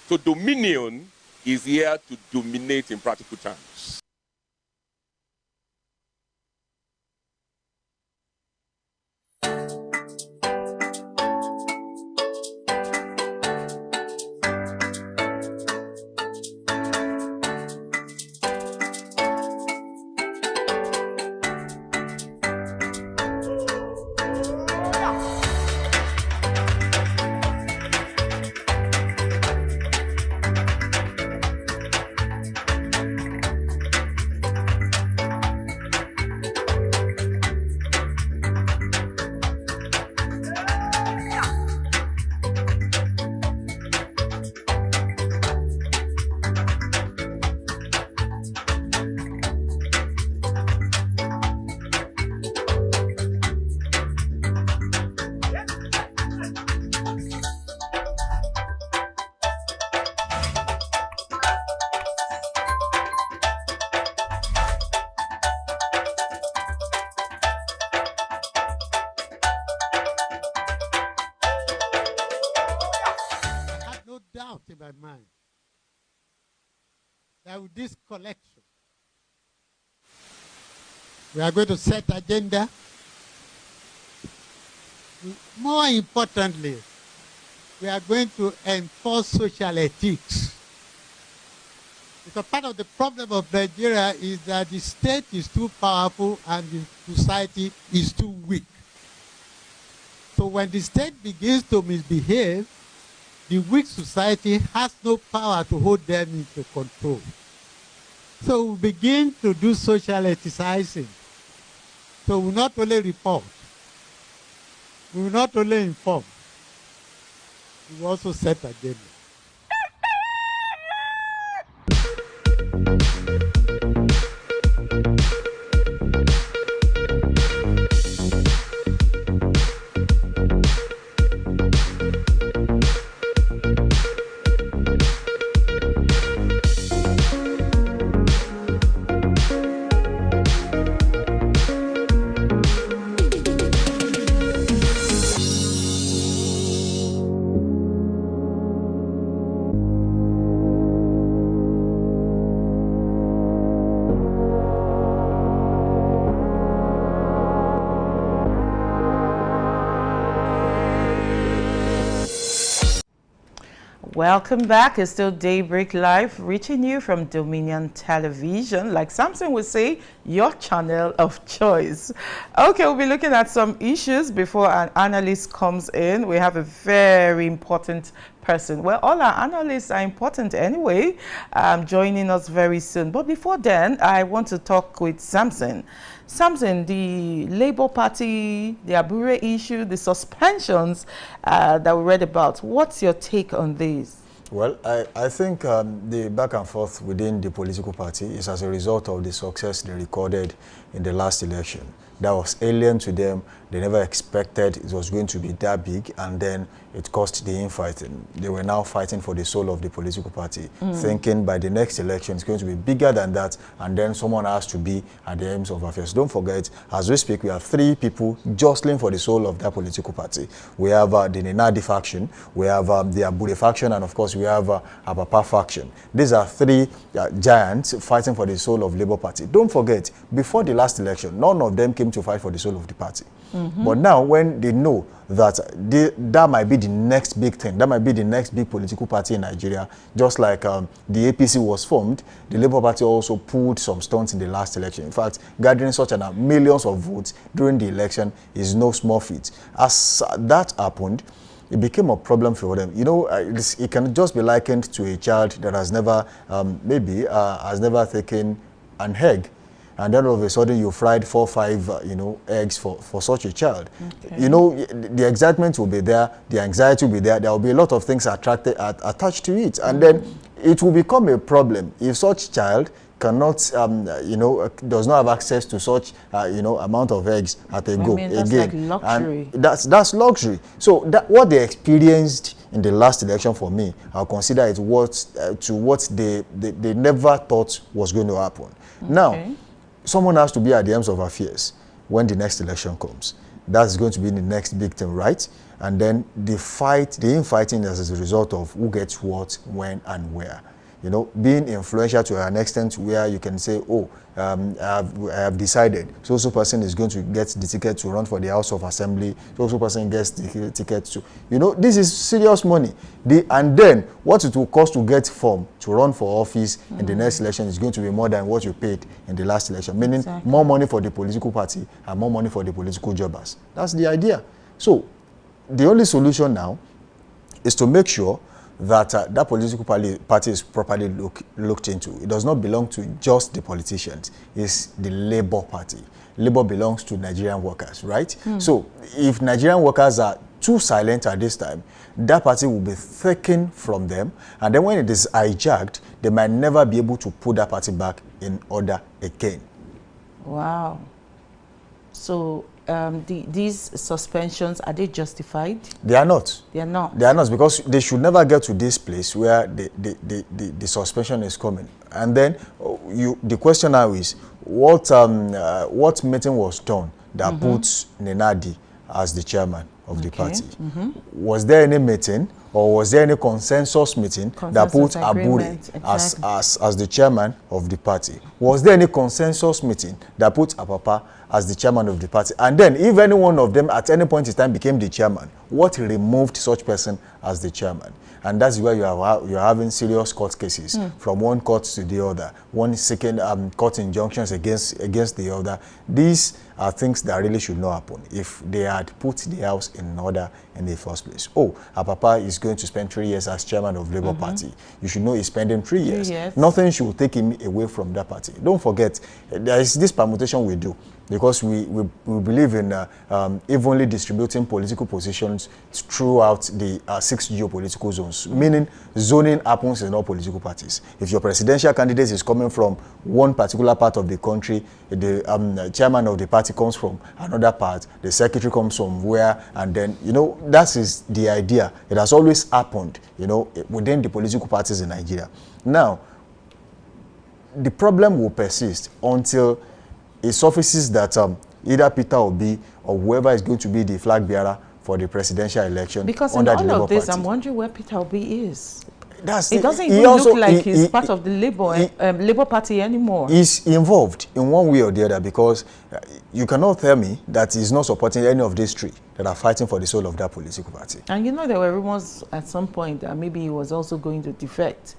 So Dominion is here to dominate in practical terms. In my mind that with this collection we are going to set agenda. More importantly, we are going to enforce social ethics, because part of the problem of Nigeria is that the state is too powerful and the society is too weak. So when the state begins to misbehave, the weak society has no power to hold them into control. So we begin to do social ethicizing. So we not only report, we will not only inform, we will also set agenda. Welcome back. It's still Daybreak Live, reaching you from Dominion Television. Like Samson would say, your channel of choice. Okay, we'll be looking at some issues before an analyst comes in. We have a very important person. Well, all our analysts are important anyway, joining us very soon. But before then, I want to talk with Samson. Samson, the Labour Party, the Abure issue, the suspensions that we read about, what's your take on these? Well, I think the back and forth within the political party is as a result of the success they recorded in the last election. That was alien to them. They never expected it was going to be that big, and then it caused the infighting. They were now fighting for the soul of the political party, thinking by the next election it's going to be bigger than that, and then someone has to be at the aims of affairs. Don't forget, as we speak, we have 3 people jostling for the soul of that political party. We have the Nenadi faction, we have the Abure faction, and of course we have Abapa faction. These are 3 giants fighting for the soul of Labour Party. Don't forget, before the last election, none of them came to fight for the soul of the party. But now, when they know that that might be the next big thing, that might be the next big political party in Nigeria, just like the APC was formed, the Labour Party also pulled some stunts in the last election. In fact, gathering such millions of votes during the election is no small feat. As that happened, it became a problem for them. You know, it can just be likened to a child that has never, has never taken an egg. and then all of a sudden you fried 4 or 5 you know, eggs for such a child. Okay. You know, the excitement will be there, the anxiety will be there, there will be a lot of things attached to it, and then it will become a problem if such child cannot, you know, does not have access to such, you know, amount of eggs at a go. That's again, like luxury. and that's luxury. So that what they experienced in the last election, for me, I'll consider it what they never thought was going to happen. Okay. Now, someone has to be at the ends of affairs when the next election comes. That's going to be the next big thing, right? And then the infighting is as a result of who gets what, when, and where. You know, being influential to an extent where you can say, oh, I have decided so person is going to get the ticket to run for the House of Assembly, so person gets the ticket to, you know, this is serious money. And then what it will cost to get form to run for office in the next election is going to be more than what you paid in the last election, meaning more money for the political party and more money for the political jobbers. That's the idea. So the only solution now is to make sure that that political party is properly looked into. It does not belong to just the politicians. It's the Labour Party. Labour belongs to Nigerian workers, right? So if Nigerian workers are too silent at this time, that party will be taken from them, and then when it is hijacked, they might never be able to put that party back in order again. Wow. So these suspensions, are they justified? They are not. They are not. They are not, because they should never get to this place where the suspension is coming. And then the question now is, what meeting was done that puts Nenadi as the chairman of the party? Was there any meeting, or was there any consensus meeting that put Aburi as the chairman of the party? Was there any consensus meeting that put Apapa as the chairman of the party? And then if any one of them at any point in time became the chairman, what removed such person as the chairman? And that's where you're having serious court cases from one court to the other, one seeking court injunctions against the other. These are things that really should not happen if they had put the house in order in the first place. Oh, Apapa is going to spend 3 years as chairman of Labour Party. You should know he's spending 3 years. Nothing should take him away from that party. Don't forget, there is this permutation we do, because we believe in evenly distributing political positions throughout the 6 geopolitical zones, meaning zoning happens in all political parties. If your presidential candidate is coming from one particular part of the country, the chairman of the party comes from another part, the secretary comes from where, and then, you know, that is the idea. It has always happened, you know, within the political parties in Nigeria. Now, the problem will persist until it surfaces that either Peter Obi or whoever is going to be the flag bearer for the presidential election because under in the all Labour of this, Party. I'm wondering where Peter Obi is. It doesn't even look like he's part of the Labour Party anymore. He's involved in one way or the other, because you cannot tell me that he's not supporting any of these three that are fighting for the soul of that political party. And you know, there were rumors at some point that maybe he was also going to defect.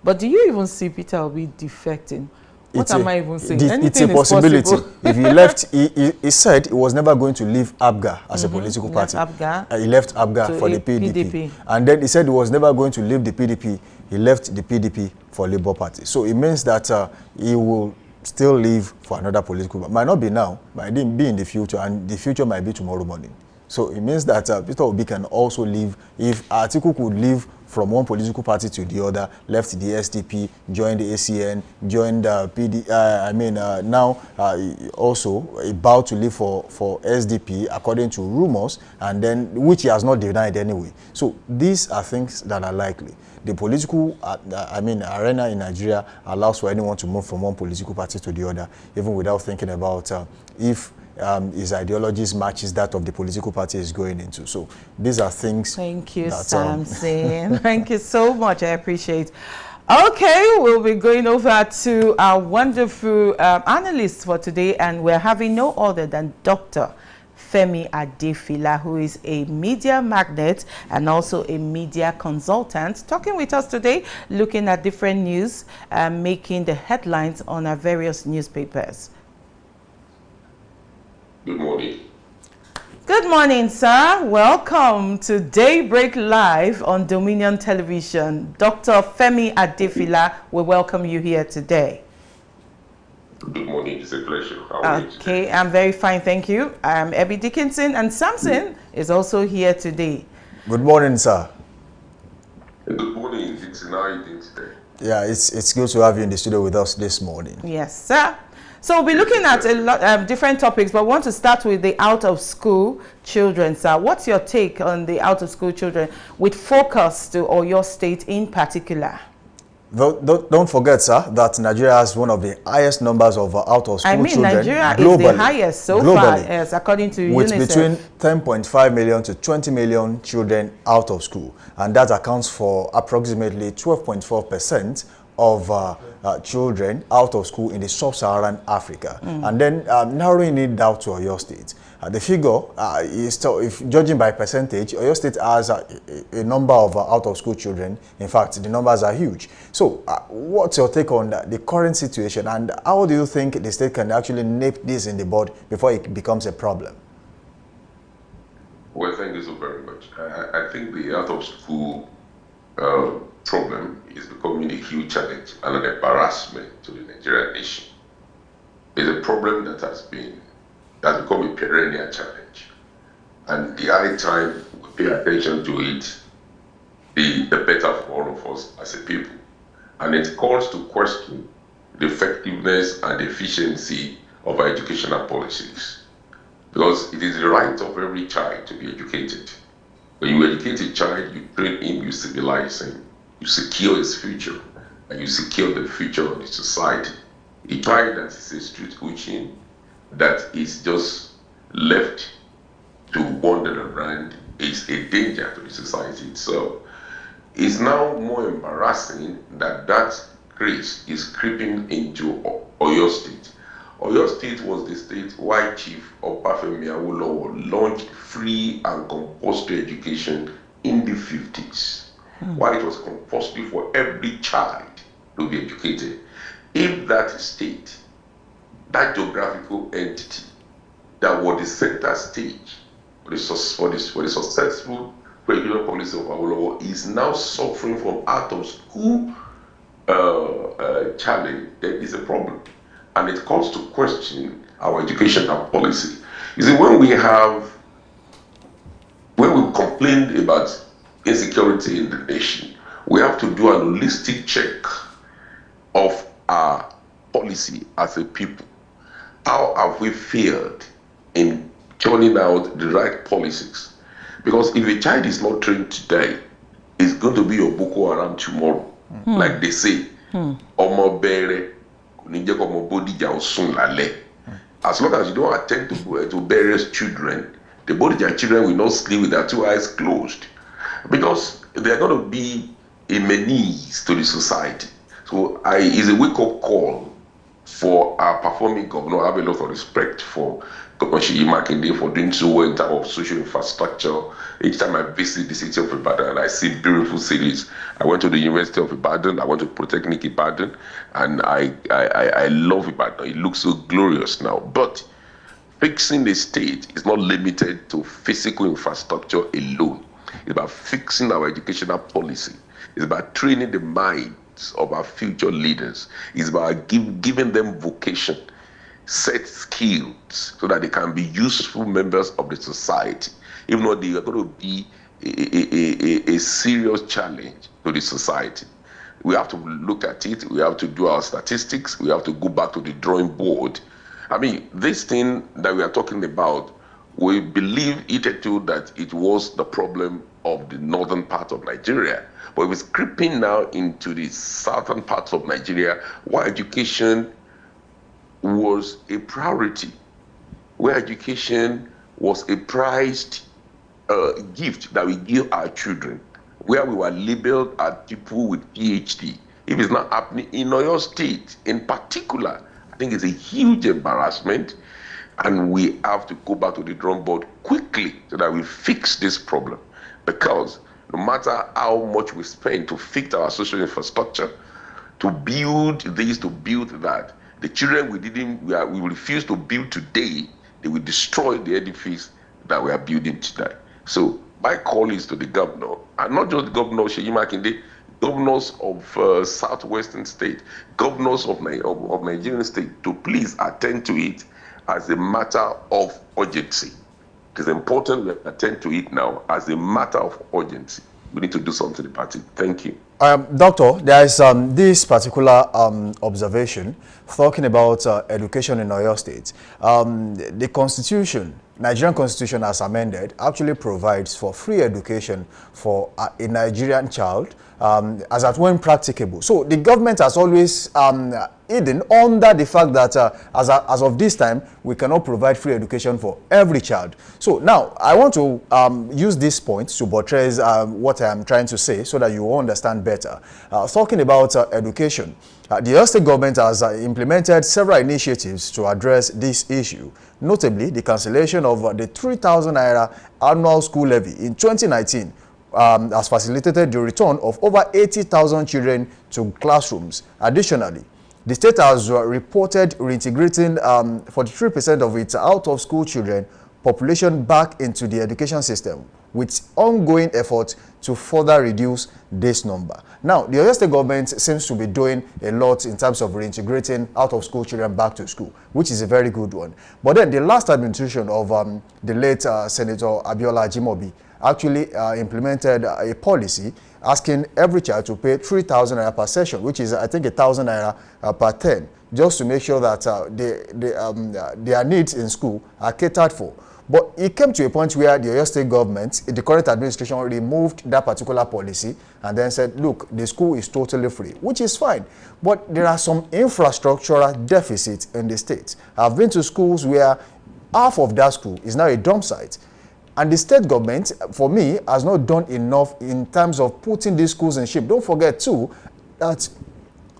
But do you even see Peter Obi defecting? What am I even saying? It's a possibility. If he left, he said he was never going to leave APGA as a political party. He left APGA for the PDP. And then he said he was never going to leave the PDP. He left the PDP for Labour Party. So it means that he will still leave for another political party. Might not be now, might be in the future, and the future might be tomorrow morning. So it means that Peter Obi can also leave. If Atiku could leave from one political party to the other, left the SDP, joined the ACN, joined the now also about to leave for SDP, according to rumors, and then which he has not denied anyway. So these are things that are likely. The political arena in Nigeria allows for anyone to move from one political party to the other, even without thinking about if his ideologies matches that of the political party is going into. So these are things. Thank you, Samson. Thank you so much. I appreciate. Okay, we'll be going over to our wonderful analyst for today, and we're having no other than Dr. Femi Adefila, who is a media magnate and also a media consultant, talking with us today, looking at different news, making the headlines on our various newspapers. Good morning. Good morning, sir. Welcome to Daybreak Live on Dominion Television. Dr. Femi Adefila, we welcome you here today. Good morning. It's a pleasure. How are you today? Okay, I'm very fine, thank you. I'm Abby Dickinson, and Samson is also here today. Good morning, sir. Good morning, Dixon. How are you doing today? Yeah, it's good to have you in the studio with us this morning. Yes, sir. So we'll be looking at a lot different topics, but I want to start with the out-of-school children, sir. What's your take on the out-of-school children with focus to Oyo State in particular? Don't forget, sir, that Nigeria has one of the highest numbers of out-of-school children Nigeria globally. is the highest so far, yes, according to with UNICEF. Between 10.5 million to 20 million children out of school, and that accounts for approximately 12.4% of children out of school in the sub-Saharan Africa. And then narrowing it down to Oyo State, the figure is, if judging by percentage, Oyo State has a number of out-of-school children. In fact, the numbers are huge. So what's your take on the current situation, and how do you think the state can actually nip this in the bud before it becomes a problem? Well, thank you so very much. I think the out-of-school problem is becoming a huge challenge and an embarrassment to the Nigerian nation. It's a problem that has become a perennial challenge, and the high time we pay attention to it, the better for all of us as a people. And it calls to question the effectiveness and efficiency of our educational policies, because it is the right of every child to be educated. When you educate a child, you train him, you civilize him, you secure his future, and you secure the future of the society. A child that is a street urchin, that is just left to wander around, is a danger to the society itself. It's now more embarrassing that that grace is creeping into Oyo State. Oyo State was the state why Chief Obafemi Awolowo launched free and compulsory education in the 50s. Why it was compulsory for every child to be educated. If that state, that geographical entity that was the center stage for the successful educational policy of Awolowo is now suffering from out-of-school challenge, there is a problem. And it calls to question our educational policy. You see, when we complain about insecurity in the nation, we have to do a holistic check of our policy as a people. How have we failed in churning out the right policies? Because if a child is not trained today, it's going to be your Boko Haram tomorrow. Like they say, Omo bere, as long as you don't attend to various children, the Bodija children will not sleep with their two eyes closed, because they are going to be a menace to the society. So it's a wake-up call for our performing governor. I have a lot of respect for Governor Seyi Makinde for doing so well in terms of social infrastructure. Each time I visit the city of Ibadan, I see beautiful cities. I went to the University of Ibadan, I went to Polytechnic Ibadan, and I love Ibadan. It looks so glorious now. But fixing the state is not limited to physical infrastructure alone. It's about fixing our educational policy. It's about training the minds of our future leaders. It's about giving them vocation, set skills, so that they can be useful members of the society. Even though they are going to be a serious challenge to the society. We have to look at it. We have to do our statistics. We have to go back to the drawing board. I mean, this thing that we are talking about, we believe hitherto that it was the problem of the northern part of Nigeria. But it was creeping now into the southern parts of Nigeria, where education was a priority, where education was a prized gift that we give our children, where we were labeled as people with PhD. If it's not happening in Oyo State in particular, I think it's a huge embarrassment, and we have to go back to the drawing board quickly so that we fix this problem. Because no matter how much we spend to fix our social infrastructure, to build this, to build that, the children we refuse to build today, they will destroy the edifice that we are building today. So my call is to the governor, and not just the governor Seyi Makinde, governors of southwestern state, governors of Nigerian state to please attend to it as a matter of urgency. It is important we attend to it now as a matter of urgency. We need to do something about it. Thank you. Doctor, there is this particular observation talking about education in Oyo State. The Constitution, Nigerian Constitution as amended, actually provides for free education for a Nigerian child as at when practicable. So the government has always hidden under the fact that as of this time, we cannot provide free education for every child. So now, I want to use this point to buttress what I am trying to say so that you will understand better. Talking about education, the Oyo State government has implemented several initiatives to address this issue, notably the cancellation of the 3,000 naira annual school levy in 2019 has facilitated the return of over 80,000 children to classrooms. Additionally, the state has reported reintegrating 43% of its out-of-school children population back into the education system, with ongoing efforts to further reduce this number. Now, the Oyo State government seems to be doing a lot in terms of reintegrating out-of-school children back to school, which is a very good one. But then the last administration of the late Senator Abiola Ajimobi actually implemented a policy asking every child to pay 3,000 naira per session, which is, I think, 1,000 naira per term, just to make sure that their needs in school are catered for. But it came to a point where the Oyo State government, the current administration, removed that particular policy and then said, look, the school is totally free, which is fine. But there are some infrastructural deficits in the state. I've been to schools where half of that school is now a dump site. And the state government, for me, has not done enough in terms of putting these schools in shape. Don't forget, too, that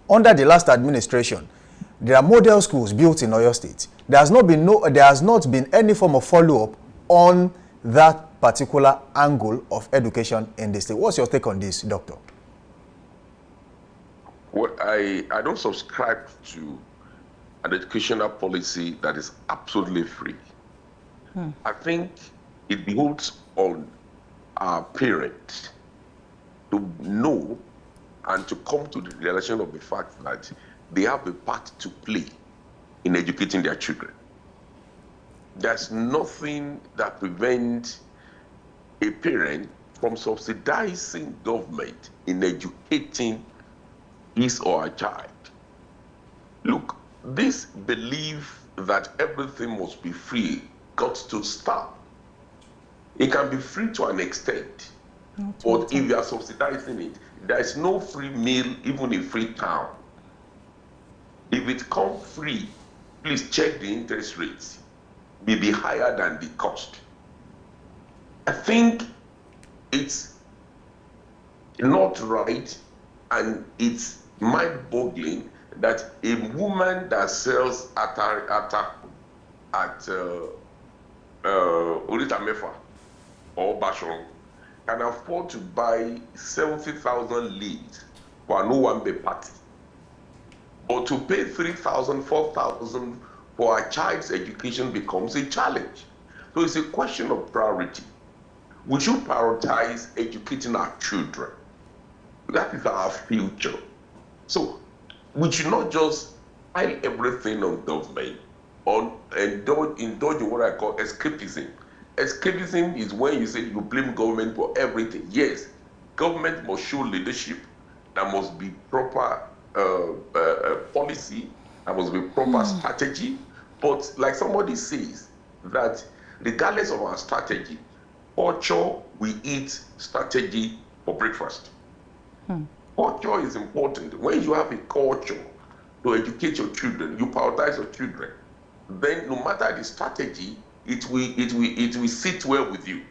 under the last administration, there are model schools built in Oyo State. There has not been any form of follow-up on that particular angle of education in the state. What's your take on this, Doctor? Well, I don't subscribe to an educational policy that is absolutely free. I think it behoves on our parents to know and to come to the realization of the fact that they have a part to play in educating their children. There's nothing that prevents a parent from subsidizing government in educating his or her child. Look, this belief that everything must be free got to stop. It can be free to an extent, but if you are subsidizing it, there is no free meal even in free town. If it comes free, please check the interest rates. May be higher than the cost. I think it's not right, and it's mind-boggling that a woman that sells at Orita Mefa or Bashon can afford to buy 70,000 leads for an Owambe party. But to pay 3,000, 4,000 for a child's education becomes a challenge. So it's a question of priority. We should prioritize educating our children. That is our future. So we should not just pile everything on government or indulge in what I call escapism. Escapism is when you say you blame government for everything. Yes, government must show leadership. There must be proper policy, there must be proper strategy. But like somebody says, that regardless of our strategy, culture, we eat strategy for breakfast. Culture is important. When you have a culture to educate your children, you prioritize your children, then no matter the strategy, it will sit well with you.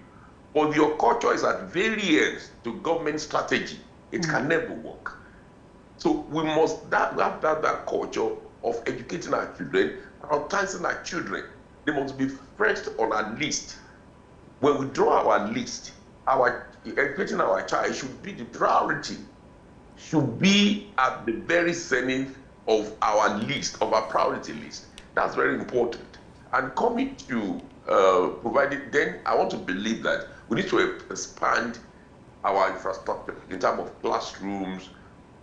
But your culture is at variance to government strategy, it can never work. So we must have that culture of educating our children, prioritizing our children. They must be first on our list. When we draw our list, educating our child should be the priority, should be at the very center of our list, of our priority list. That's very important. And coming to providing, then I want to believe that we need to expand our infrastructure in terms of classrooms.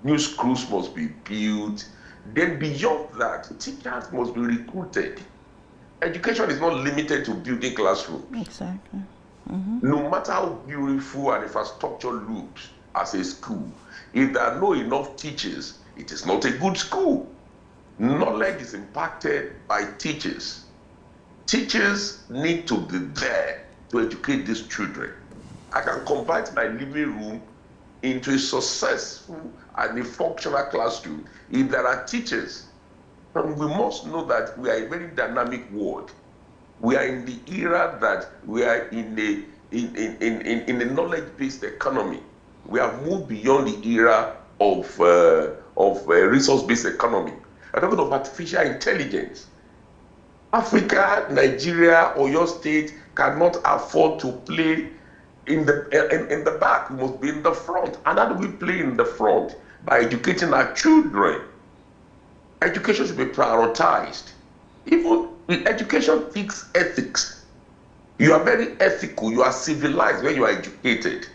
New schools must be built. Then beyond that, teachers must be recruited. Education is not limited to building classrooms. Exactly. No matter how beautiful an infrastructure looks as a school, if there are not enough teachers, it is not a good school. Knowledge is impacted by teachers. Teachers need to be there to educate these children. I can convert my living room into a successful and a functional classroom if there are teachers. And we must know that we are a very dynamic world. We are in the era that we are in a knowledge-based economy. We have moved beyond the era of resource-based economy. I'm talking of artificial intelligence. Africa, Nigeria, or your state cannot afford to play in the back. We must be in the front. And how do we play in the front? By educating our children. Education should be prioritized. Even education teaches ethics. You are very ethical. You are civilized when you are educated.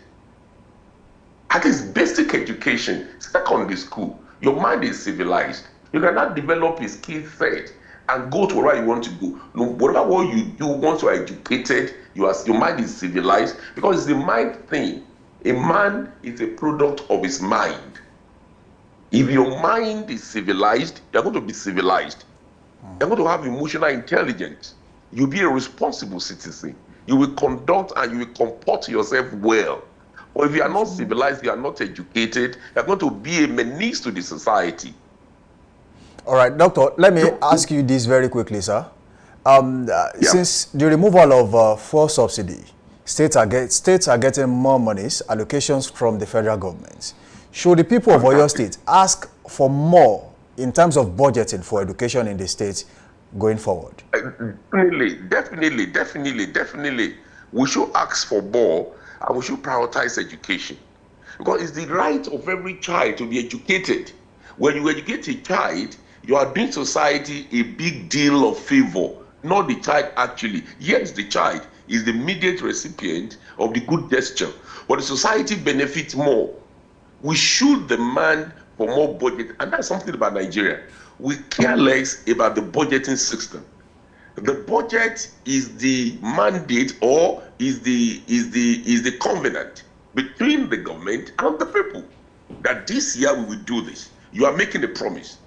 At least basic education, secondary school, your mind is civilized. You cannot develop a skill set and go to where you want to go. No, whatever what you do, once you are educated, your mind is civilized, because it's the mind thing. A man is a product of his mind. If your mind is civilized, you're going to be civilized. You're going to have emotional intelligence. You'll be a responsible citizen. You will conduct and you will comport yourself well. Or if you are not civilized, you are not educated, you're going to be a menace to the society. All right, Doctor, let me ask you this very quickly, sir. Since the removal of fuel subsidy, states are getting more monies, allocations from the federal government. Should the people of Oyo State ask for more in terms of budgeting for education in the state going forward? Definitely. We should ask for more, and we should prioritize education. Because it's the right of every child to be educated. When you educate a child, you are doing society a big deal of favor, not the child actually. Yes, the child is the immediate recipient of the good gesture, but the society benefits more. We should demand for more budget, and that's something about Nigeria. We care less about the budgeting system. The budget is the mandate, or is the covenant between the government and the people, that this year we will do this. You are making a promise.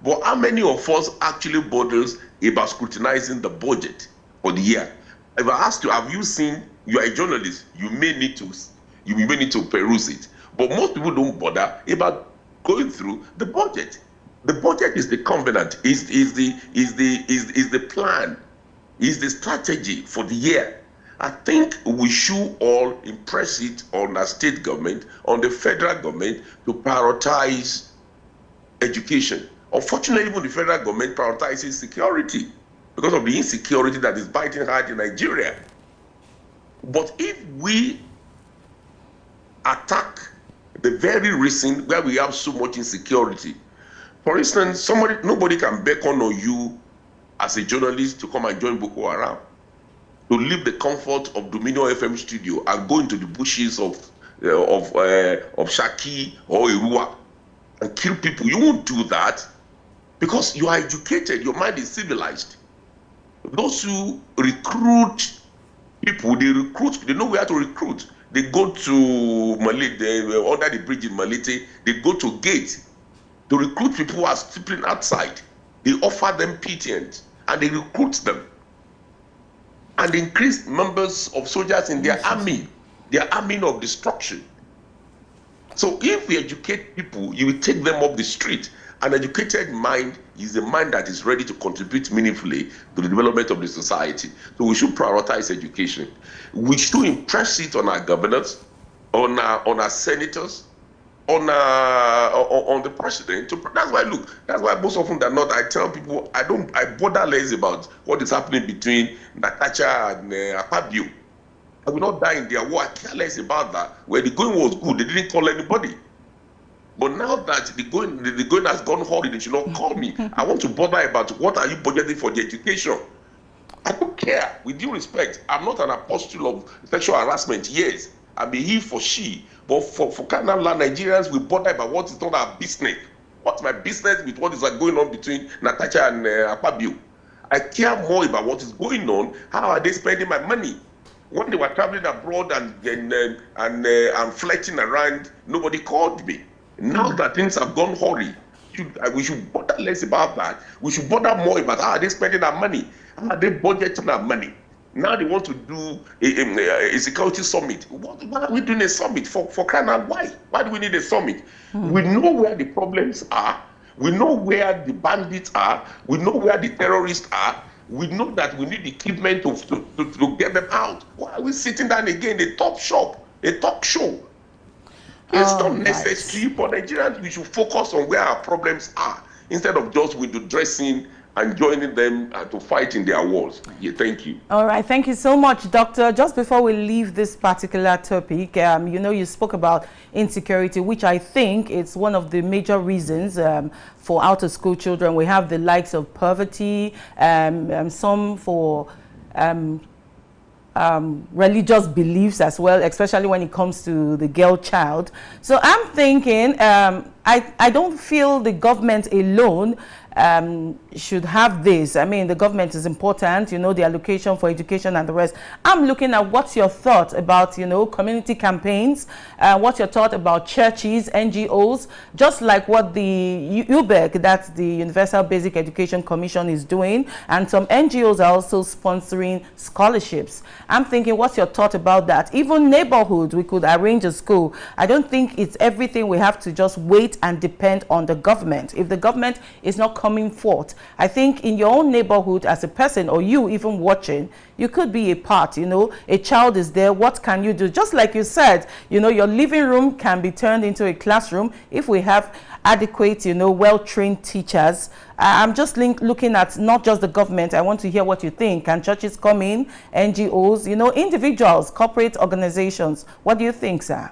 But how many of us actually bothers about scrutinizing the budget for the year? If I ask you, have you seen, you are a journalist, you may need to peruse it. But most people don't bother about going through the budget. The budget is the covenant, is the plan, is the strategy for the year. I think we should all impress it on our state government, on the federal government, to prioritize education. Unfortunately, even the federal government prioritizes security because of the insecurity that is biting hard in Nigeria. But if we attack the very reason where we have so much insecurity, for instance, nobody can beckon on you as a journalist to come and join Boko Haram, to leave the comfort of Dominion FM studio and go into the bushes of Shaki or Irua and kill people. You won't do that because you are educated, your mind is civilized. Those who recruit people, they know where to recruit. They go to Malete, under the bridge in Malete, they go to Gate to recruit people who are sleeping outside. They offer them pittance and they recruit them. And increase numbers of soldiers in their army of destruction. So if we educate people, you will take them off the street. An educated mind is a mind that is ready to contribute meaningfully to the development of the society. So we should prioritize education. We should impress it on our governors, on our senators, on the president. That's why most often than not, I tell people I bother less about what is happening between Nakacha and Akpabio. I will not die in their war. I care less about that. Where the going was good, they didn't call anybody. But now that the going has gone horrid, they should not call me. I want to bother about what are you budgeting for the education. I don't care. With due respect, I'm not an apostle of sexual harassment, yes. I mean he for she. But for Canada Nigerians, we bother about what is not our business. What's my business with what is going on between Natasha and Akpabio? I care more about what is going on. How are they spending my money? When they were traveling abroad and flirting around, nobody called me. Now that things have gone horrid, we should bother less about that. We should bother more about how are they spending our money? How are they budgeting our money? Now they want to do a security summit. Why are we doing a summit for crying out? Why? Why do we need a summit? We know where the problems are. We know where the bandits are. We know where the terrorists are. We know that we need equipment to get them out. Why are we sitting down again in a talk show? It's not necessary for Nigerians. We should focus on where our problems are instead of just window dressing and joining them to fight in their wars. Yeah, thank you. All right, thank you so much, Doctor. Just before we leave this particular topic, you know, you spoke about insecurity, which I think is one of the major reasons for out-of-school children. We have the likes of poverty, some for religious beliefs as well, especially when it comes to the girl child. So I'm thinking, I don't feel the government alone should have this. I mean, the government is important, you know, the allocation for education and the rest. I'm looking at what's your thought about, you know, community campaigns, what's your thought about churches, NGOs, just like what the UBEC, that's the Universal Basic Education Commission, is doing, and some NGOs are also sponsoring scholarships. I'm thinking, what's your thought about that? Even neighborhoods, we could arrange a school. I don't think it's everything we have to just wait and depend on the government. If the government is not coming forth, I think in your own neighborhood as a person, or you even watching, you could be a part. You know, a child is there, what can you do? Just like you said, you know, your living room can be turned into a classroom if we have adequate, you know, well-trained teachers. I'm just looking at not just the government. I want to hear what you think. Can churches come in, NGOs, you know, individuals, corporate organizations? What do you think, sir?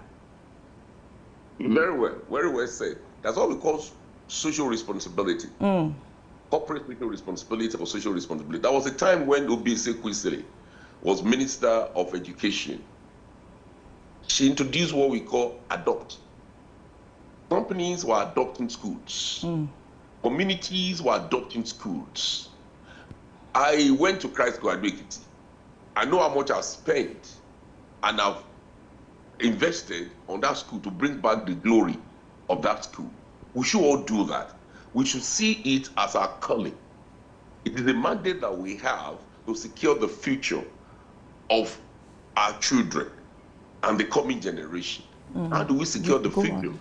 Very well said. That's what we call social responsibility. Corporate social responsibility for social responsibility. That was a time when Obese Kwesili was Minister of Education. She introduced what we call adopt. Companies were adopting schools. Communities were adopting schools. I went to Christ Graduate. I know how much I've spent and I've invested on that school to bring back the glory of that school. We should all do that. We should see it as our calling. It is a mandate that we have to secure the future of our children and the coming generation. How do we secure the future?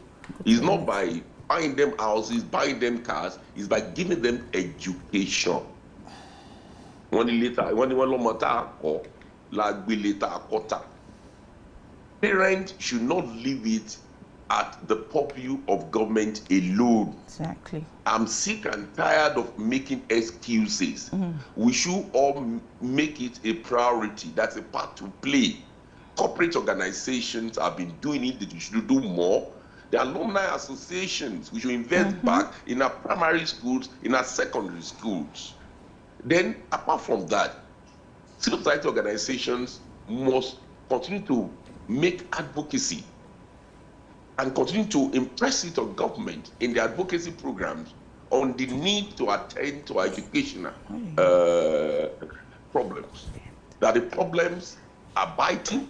It's not by buying them houses, buying them cars, it's by giving them education. Parents should not leave it at the purview of government alone. Exactly. I'm sick and tired of making excuses. We should all make it a priority. That's a part to play. Corporate organizations have been doing it, we should do more. The alumni associations, we should invest back in our primary schools, in our secondary schools. Then, apart from that, civil society organizations must continue to make advocacy and continue to impress it on government in the advocacy programs on the need to attend to our educational problems. That the problems are biting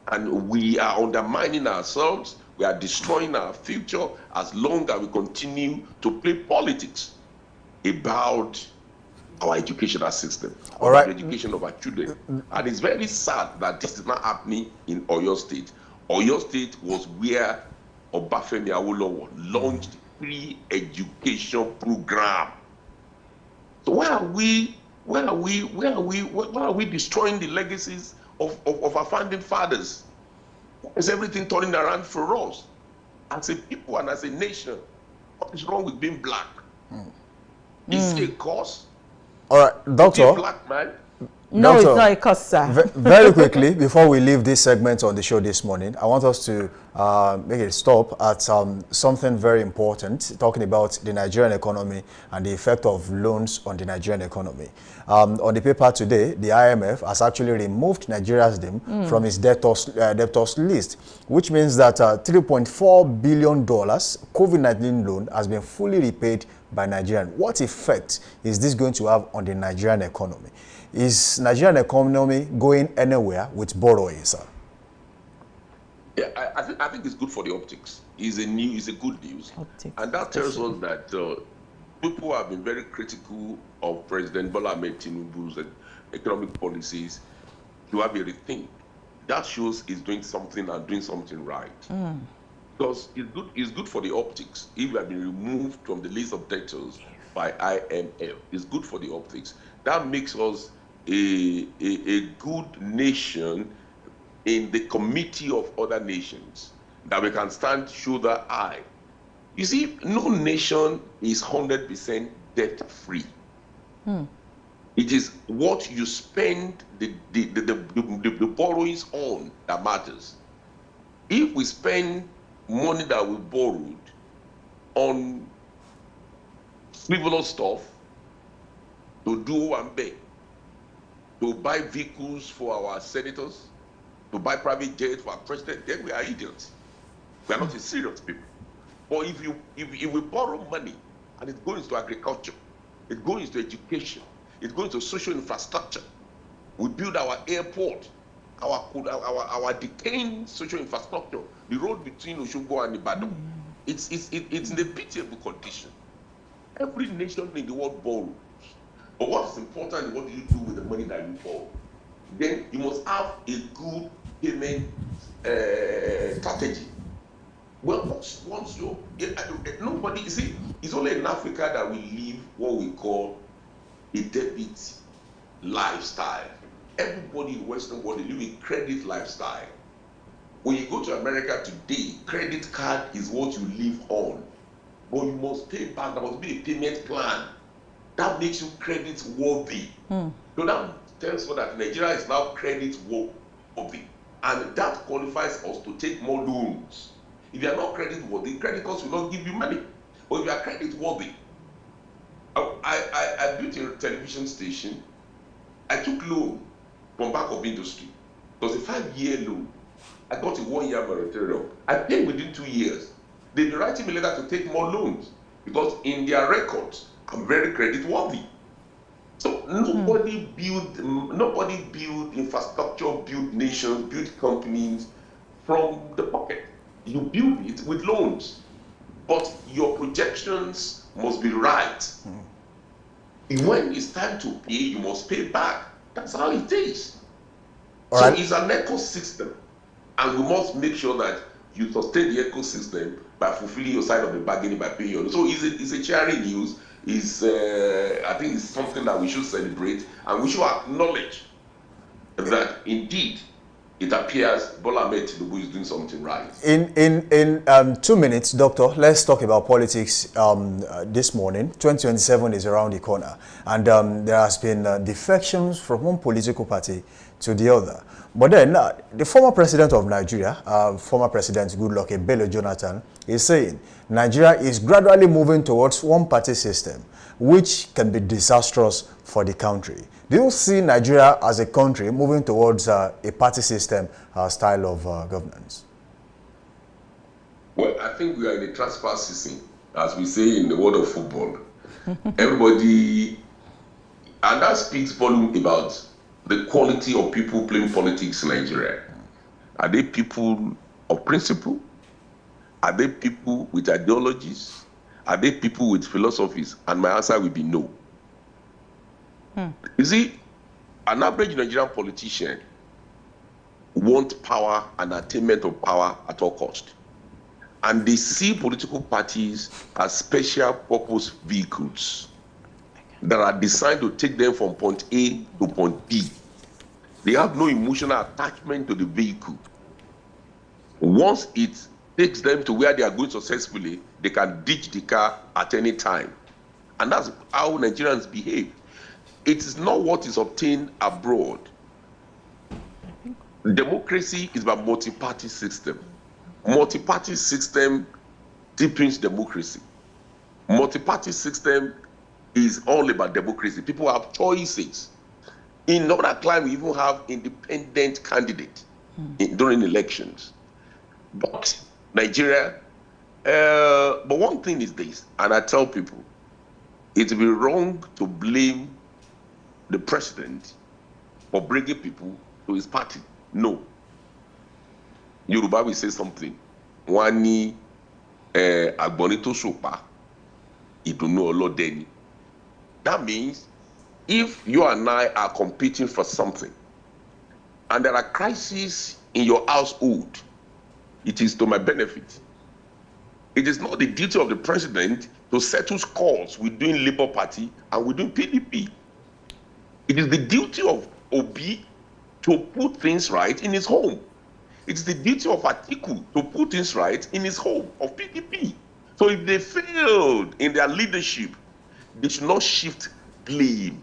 and we are undermining ourselves, we are destroying our future as long as we continue to play politics about our educational system, about the education of our children. And it's very sad that this is not happening in Oyo State. Oyo State was where Obafemi Awolowo launched free education program. So why are we destroying the legacies of our founding fathers? Why is everything turning around for us as a people and as a nation? What is wrong with being black? Is it a cause? All right, Doctor. To be a black man? No, Doctor, it's not a cost, sir. Very quickly, before we leave this segment on the show this morning, I want us to make a stop at something very important, talking about the Nigerian economy and the effect of loans on the Nigerian economy. On the paper today, the IMF has actually removed Nigeria's name from its debtors list, which means that $3.4 billion COVID-19 loan has been fully repaid by Nigeria. What effect is this going to have on the Nigerian economy? Is Nigerian economy going anywhere with borrowing, sir? Yeah, I think it's good for the optics. It's a good news. Optics, and that tells us that people have been very critical of President Bola Ahmed Tinubu's economic policies to have a rethink. That shows he's doing something and doing something right. Because it's good for the optics. If we have been removed from the list of debtors by IMF, it's good for the optics. That makes us a good nation in the committee of other nations that we can stand shoulder high. You see, no nation is 100% debt free. It is what you spend the borrowings on that matters. If we spend money that we borrowed on frivolous stuff, to do and beg, to buy vehicles for our senators, to buy private jets for our president, then we are idiots. We are not a serious people. But if we borrow money and it goes to agriculture, it goes to education, it goes to social infrastructure, we build our airport, our decaying social infrastructure, the road between Osogbo and Ibadan, it's in a pitiable condition. Every nation in the world borrows. But what is important is what do you do with the money that you borrow? Then you must have a good payment strategy. Well, once you nobody, you see, it's only in Africa that we live what we call a debit lifestyle. Everybody in the Western world, they live a credit lifestyle. When you go to America today, credit card is what you live on. But you must pay back. There must be a payment plan that makes you credit worthy. So that tells us that Nigeria is now credit worthy, and that qualifies us to take more loans. If you are not credit worthy, creditors will not give you money. But if you are credit worthy, I built a television station. I took loan from Bank of Industry. It was a 5-year loan. I got a 1-year moratorium. I paid within 2 years. They've been writing me letter to take more loans because in their records, I'm very credit worthy. So nobody build infrastructure, build nations, build companies from the pocket. You build it with loans, but your projections must be right. When it's time to pay, you must pay back. That's how it is. All so right. It's an ecosystem, and we must make sure that you sustain the ecosystem by fulfilling your side of the bargaining by paying your. So it's a cheering news. I think it's something that we should celebrate, and we should acknowledge that indeed it appears Bola Ahmed Tinubu is doing something right. In 2 minutes, Doctor, let's talk about politics this morning. 2027 is around the corner, and there has been defections from one political party to the other. But then, the former president of Nigeria, former President Goodluck Ebele Jonathan, is saying Nigeria is gradually moving towards one-party system, which can be disastrous for the country. Do you see Nigeria as a country moving towards a party system style of governance? Well, I think we are in a transfer season, as we say in the world of football. Everybody, and that speaks volume about the quality of people playing politics in Nigeria. Are they people of principle? Are they people with ideologies? Are they people with philosophies? And my answer will be no. You see, an average Nigerian politician wants power and attainment of power at all cost. And they see political parties as special purpose vehicles that are designed to take them from point A to point B. They have no emotional attachment to the vehicle. Once it takes them to where they are going successfully, they can ditch the car at any time. And that's how Nigerians behave. it is not what is obtained abroad. Democracy is about multi-party system. Multi-party system deepens democracy. Multi-party system is all about democracy. People have choices. In other climes, we even have independent candidates during elections. But Nigeria, but one thing is this, and I tell people, it will be wrong to blame the president for bringing people to his party. No. Yoruba will say something. Wani agbonito sopa, idunu olodeni. That means if you and I are competing for something, and there are crises in your household, it is to my benefit. It is not the duty of the president to settle scores within Labour Party and within PDP. It is the duty of Obi to put things right in his home. It is the duty of Atiku to put things right in his home of PDP. So if they failed in their leadership, they should not shift blame.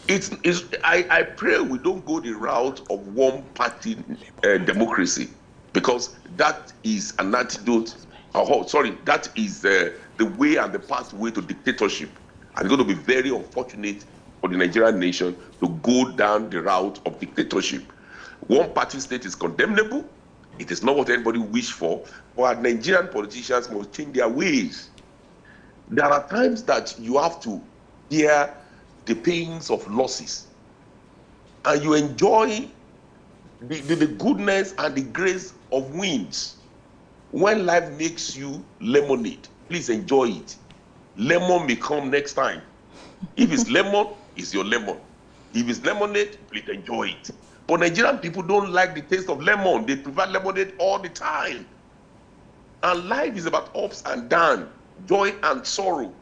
I pray we don't go the route of one-party democracy, because that is an antidote. That is the way and the pathway to dictatorship. And it's going to be very unfortunate for the Nigerian nation to go down the route of dictatorship. One-party state is condemnable. It is not what anybody wishes for. But Nigerian politicians must change their ways. There are times that you have to bear the pains of losses, and you enjoy the goodness and the grace of wins. When life makes you lemonade, please enjoy it. Lemon may come next time. If it's lemon, it's your lemon. If it's lemonade, please enjoy it. But Nigerian people don't like the taste of lemon. They prefer lemonade all the time. And life is about ups and downs, joy and sorrow.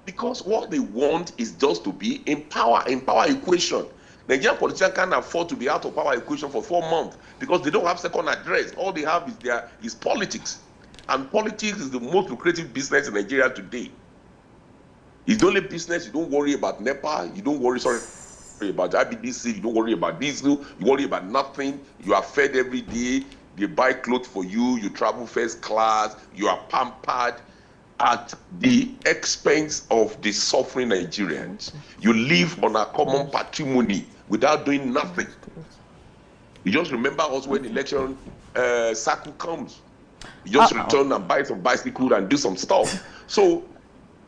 Because what they want is just to be in power equation. Nigerian politicians can't afford to be out of power equation for 4 months because they don't have second address. All they have is politics. And politics is the most lucrative business in Nigeria today. It's the only business you don't worry about NEPA, you don't worry about IBDC, you don't worry about diesel, you worry about nothing. You are fed every day, they buy clothes for you, you travel first class, you are pampered at the expense of the suffering Nigerians. You live on a common patrimony without doing nothing. You just remember us when election cycle comes. You just return and buy some bicycle and do some stuff. So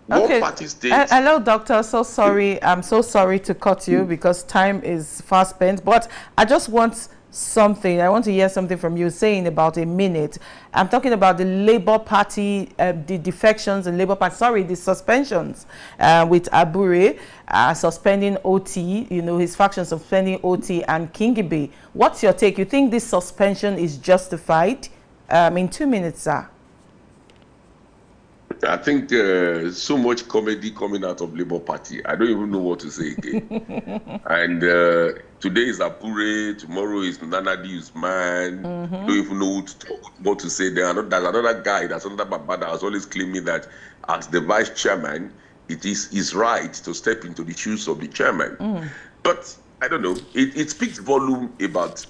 one party state. Hello, doctor. So sorry. I'm so sorry to cut you because time is fast spent. But I just want something. I want to hear something from you saying about a minute. I'm talking about the Labour Party, the defections in Labour Party. Sorry, the suspensions with Abure suspending OT. You know, his faction suspending OT and Kingibe. What's your take? You think this suspension is justified? In 2 minutes, sir. I think so much comedy coming out of Labour Party. I don't even know what to say again. And today is Apure, tomorrow is Nanadi Usman. Don't even know what to say there. There's another guy, that's another Baba that was always claiming that as the vice chairman, it is his right to step into the shoes of the chairman. But I don't know. It speaks volume about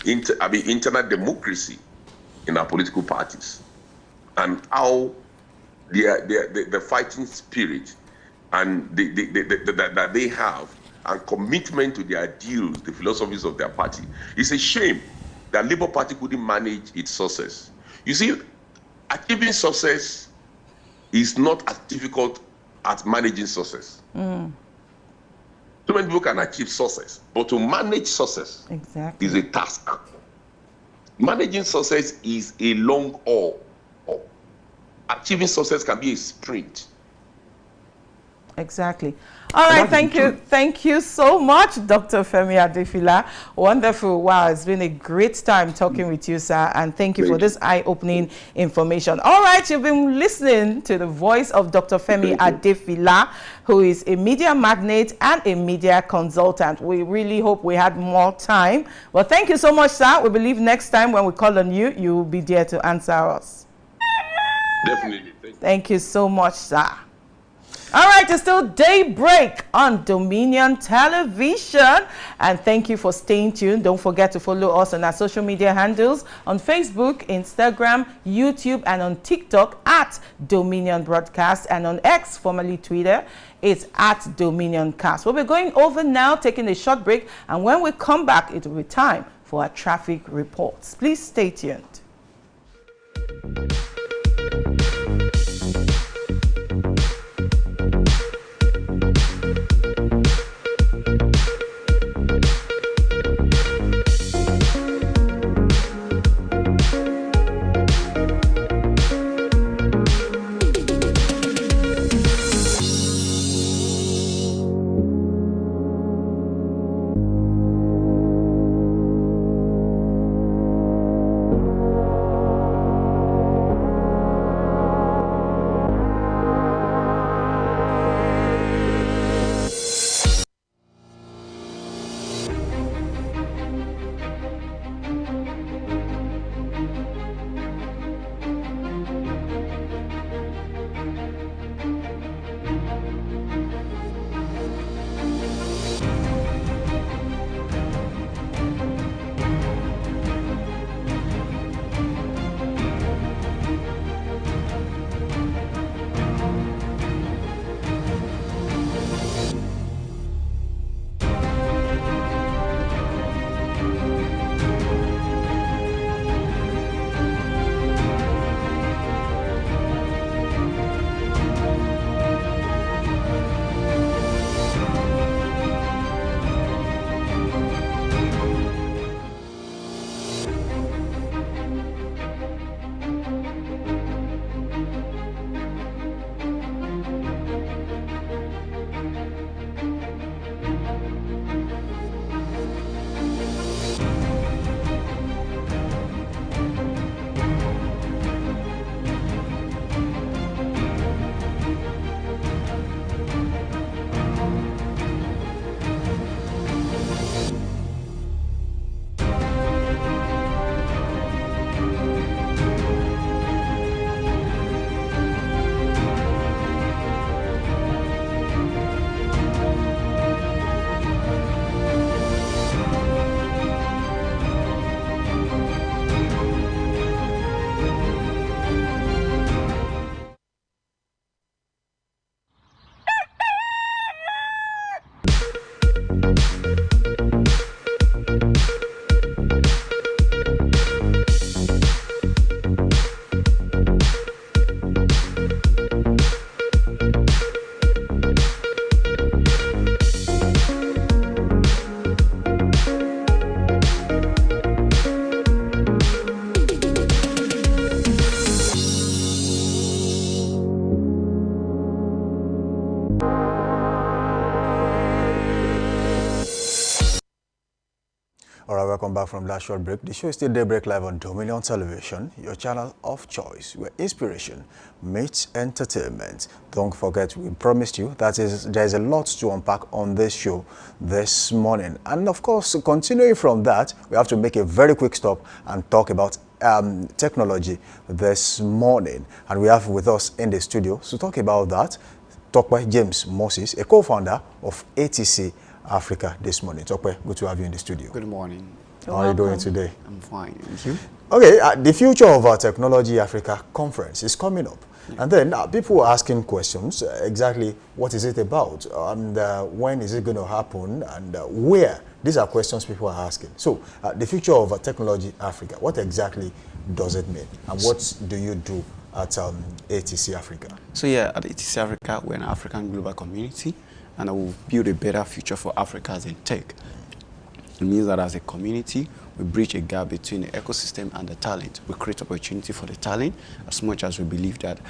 internal democracy in our political parties, and how the fighting spirit and that they have, and commitment to their ideals, the philosophies of their party. It's a shame that Labour Party couldn't manage its success. You see, achieving success is not as difficult as managing success. So many people can achieve success, but to manage success is a task. Managing success is a long haul. Achieving success can be a sprint. Exactly. All right, thank you. Thank you so much, Dr. Femi Adefila. Wonderful. Wow, it's been a great time talking with you, sir. And thank you for this eye-opening information. All right, you've been listening to the voice of Dr. Femi Adefila, who is a media magnate and a media consultant. We really hope we had more time. Well, thank you so much, sir. We believe next time when we call on you, you will be there to answer us. Definitely. Thank you so much, sir. All right, it's still Daybreak on Dominion Television. And thank you for staying tuned. Don't forget to follow us on our social media handles on Facebook, Instagram, YouTube, and on TikTok at Dominion Broadcast. And on X, formerly Twitter, it's at Dominion Cast. We'll be going over now, taking a short break. And when we come back, it will be time for our traffic reports. Please stay tuned. All right, welcome back from that short break. The show is still Daybreak Live on Dominion Television, your channel of choice, where inspiration meets entertainment. Don't forget, we promised you that there is a lot to unpack on this show this morning. And of course, continuing from that, we have to make a very quick stop and talk about technology this morning. And we have with us in the studio to talk about that, talk by James Moses, a co-founder of ATC Africa this morning. Tokwe, good to have you in the studio. Good morning. How are you doing today? I'm fine. Thank you. Okay, the Future of our Technology Africa conference is coming up. Yeah. And then people are asking questions, exactly what is it about, and when is it going to happen, and where? These are questions people are asking. So, the Future of our Technology Africa, what exactly does it mean? And what do you do at ATC Africa? So yeah, at ATC Africa, we're an African global community, and I will build a better future for Africa as in tech. It means that as a community, we bridge a gap between the ecosystem and the talent. We create opportunity for the talent as much as we believe that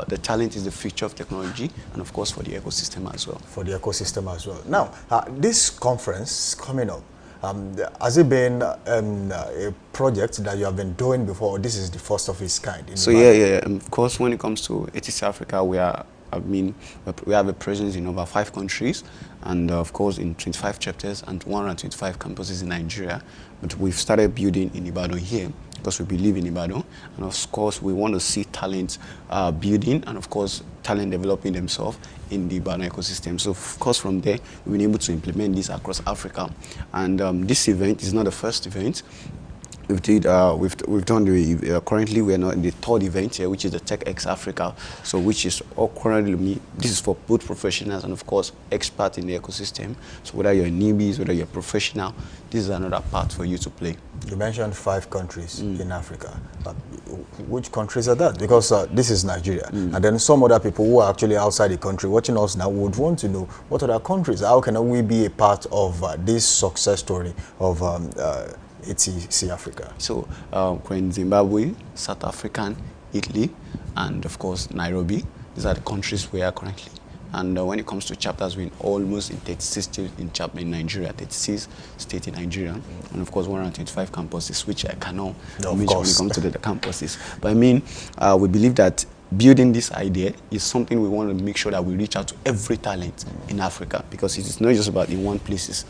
the talent is the future of technology, and of course for the ecosystem as well. For the ecosystem as well. Now, this conference coming up, has it been a project that you have been doing before, or this is the first of its kind? So yeah. Of course, when it comes to ATC Africa, we have a presence in over 5 countries, and of course in 25 chapters and 125 campuses in Nigeria. But we've started building in Ibadan here, because we believe in Ibadan. And of course, we want to see talent building and of course, talent developing themselves in the Ibadan ecosystem. So of course, from there, we've been able to implement this across Africa. And this event is not the first event. We've done the currently we are now in the third event here, which is the TechX Africa. So which is all currently this is for both professionals and of course experts in the ecosystem. So whether you're newbies, whether you're professional, this is another part for you to play. You mentioned 5 countries in Africa. Which countries are that? Because this is Nigeria, and then some other people who are actually outside the country watching us now would want to know what other countries. How can we be a part of this success story of ATC Africa? So, we're in Zimbabwe, South African, Italy, and of course Nairobi. These are the countries we are currently. And when it comes to chapters, we're almost in 36 states in Nigeria, 36 states in Nigeria, and of course 125 campuses, which I cannot mention when it comes to the campuses. But I mean, we believe that building this idea is something we want to make sure that we reach out to every talent in Africa, because it is not just about in one places.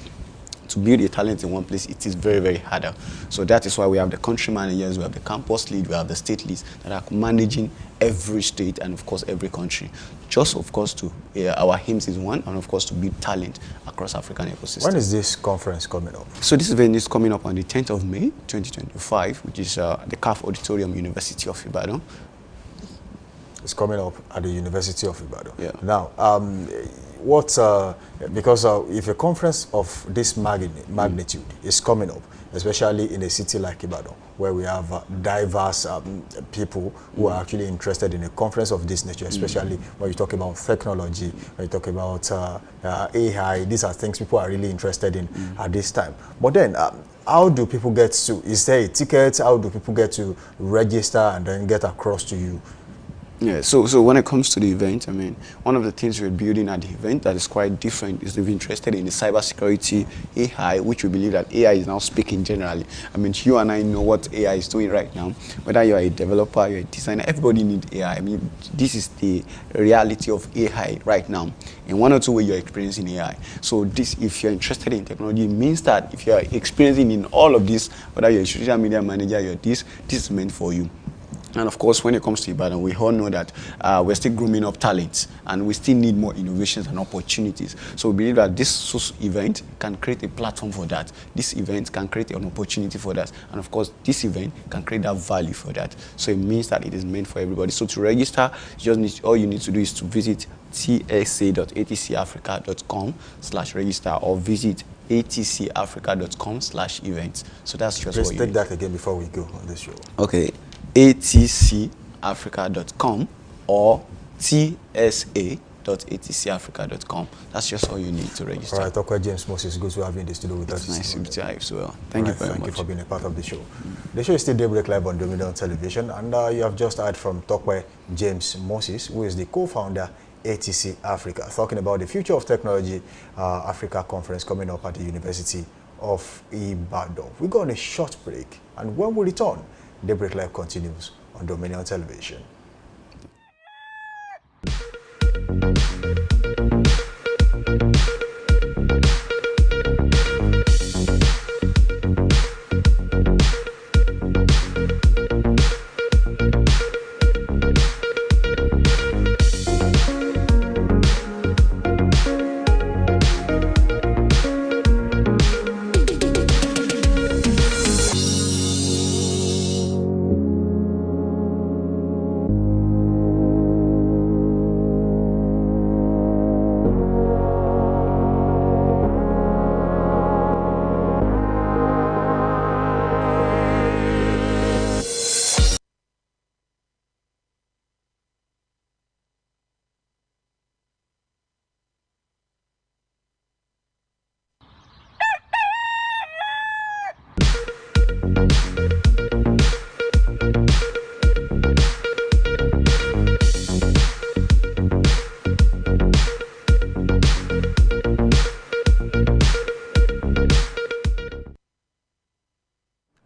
To build a talent in one place, it is very, very harder. So that is why we have the country managers, we have the campus lead, we have the state leads that are managing every state and of course every country. Just of course to our aims is one, and of course to build talent across African ecosystem. When is this conference coming up? So this event is coming up on the 10th of May 2025, which is the CAF Auditorium, University of Ibadan. It's coming up at the University of Ibadan. Yeah. Now, because if a conference of this magnitude is coming up, especially in a city like Ibadan, where we have diverse people who are actually interested in a conference of this nature, especially when you talk about technology, when you talk about AI, these are things people are really interested in at this time. But then, how do people get to, is there a ticket? How do people get to register and then get across to you? Yeah, so when it comes to the event, I mean, one of the things we're building at the event that is quite different is we're interested in the cybersecurity, AI, which we believe that AI is now speaking generally. I mean, you and I know what AI is doing right now. Whether you're a developer, you're a designer, everybody needs AI. I mean, this is the reality of AI right now. In one or two ways, you're experiencing AI. So this, if you're interested in technology, it means that if you're experiencing in all of this, whether you're a social media manager, you're this is meant for you. And of course, when it comes to Ibadan, we all know that we're still grooming up talents and we still need more innovations and opportunities. So we believe that this event can create a platform for that. This event can create an opportunity for that. And of course, this event can create that value for that. So it means that it is meant for everybody. So to register, all you need to do is to visit tsa.atcafrica.com/register or visit atcafrica.com/events. So that's just what you need. Let's take that again before we go on this show. Okay. atcafrica.com or tsa.atcafrica.com. That's just all you need to register. All right, Dr. James Moses, good to have you in the studio with us. It's nice to meet you as well. Thank you very much. Thank you for being a part of the show. The show is still Daybreak Live on Dominion Television, and you have just heard from Dr. James Moses, who is the co-founder ATC Africa, talking about the Future of Technology Africa Conference coming up at the University of Ibadan. We go on a short break, and when we return, Daybreak Live continues on Dominion Television.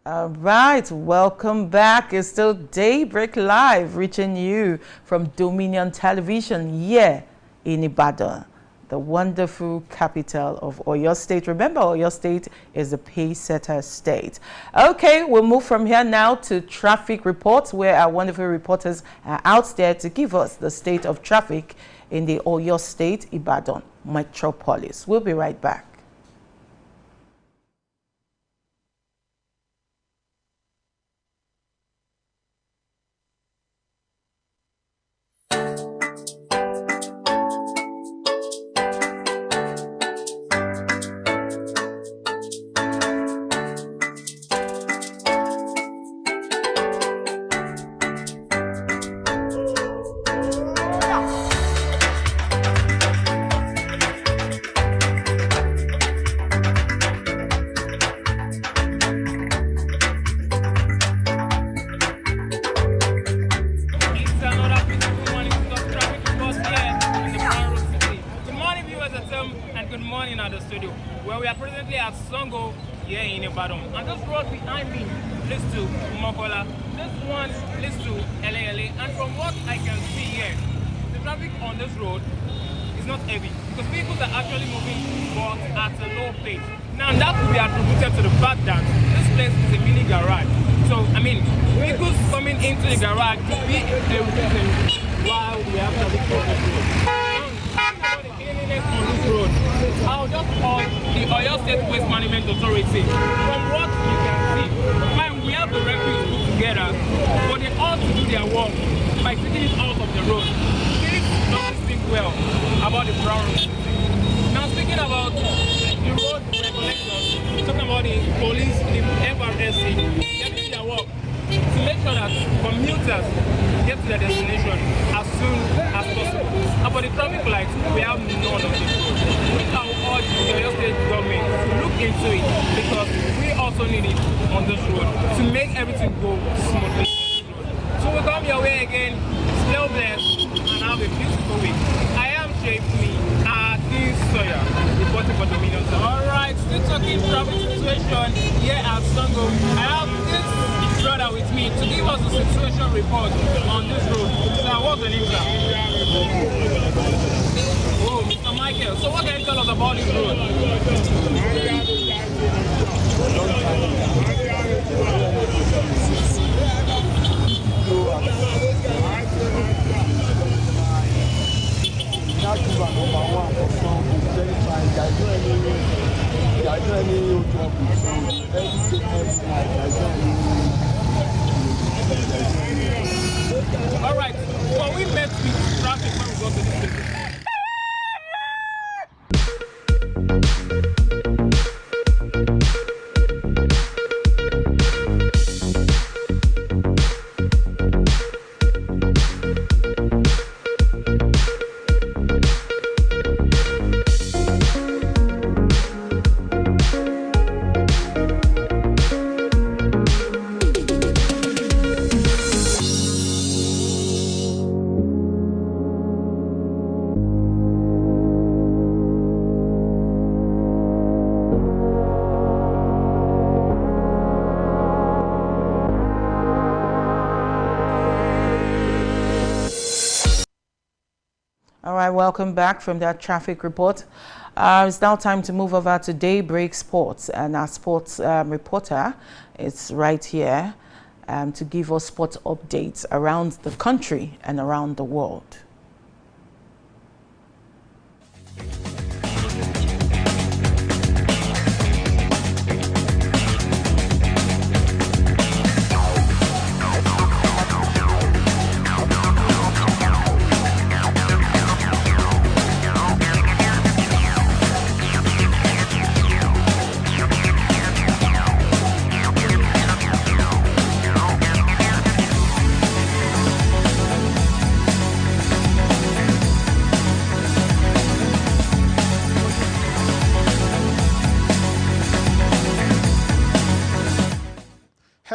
All right, welcome back. It's still Daybreak Live, reaching you from Dominion Television here in Ibadan. the wonderful capital of Oyo State. Remember, Oyo State is a pace-setter state. Okay, we'll move from here now to traffic reports, where our wonderful reporters are out there to give us the state of traffic in the Oyo State, Ibadan metropolis. We'll be right back. All right, well, we met with traffic when we got to this place. All right, welcome back from that traffic report. It's now time to move over to Daybreak Sports, and our sports reporter is right here to give us sports updates around the country and around the world.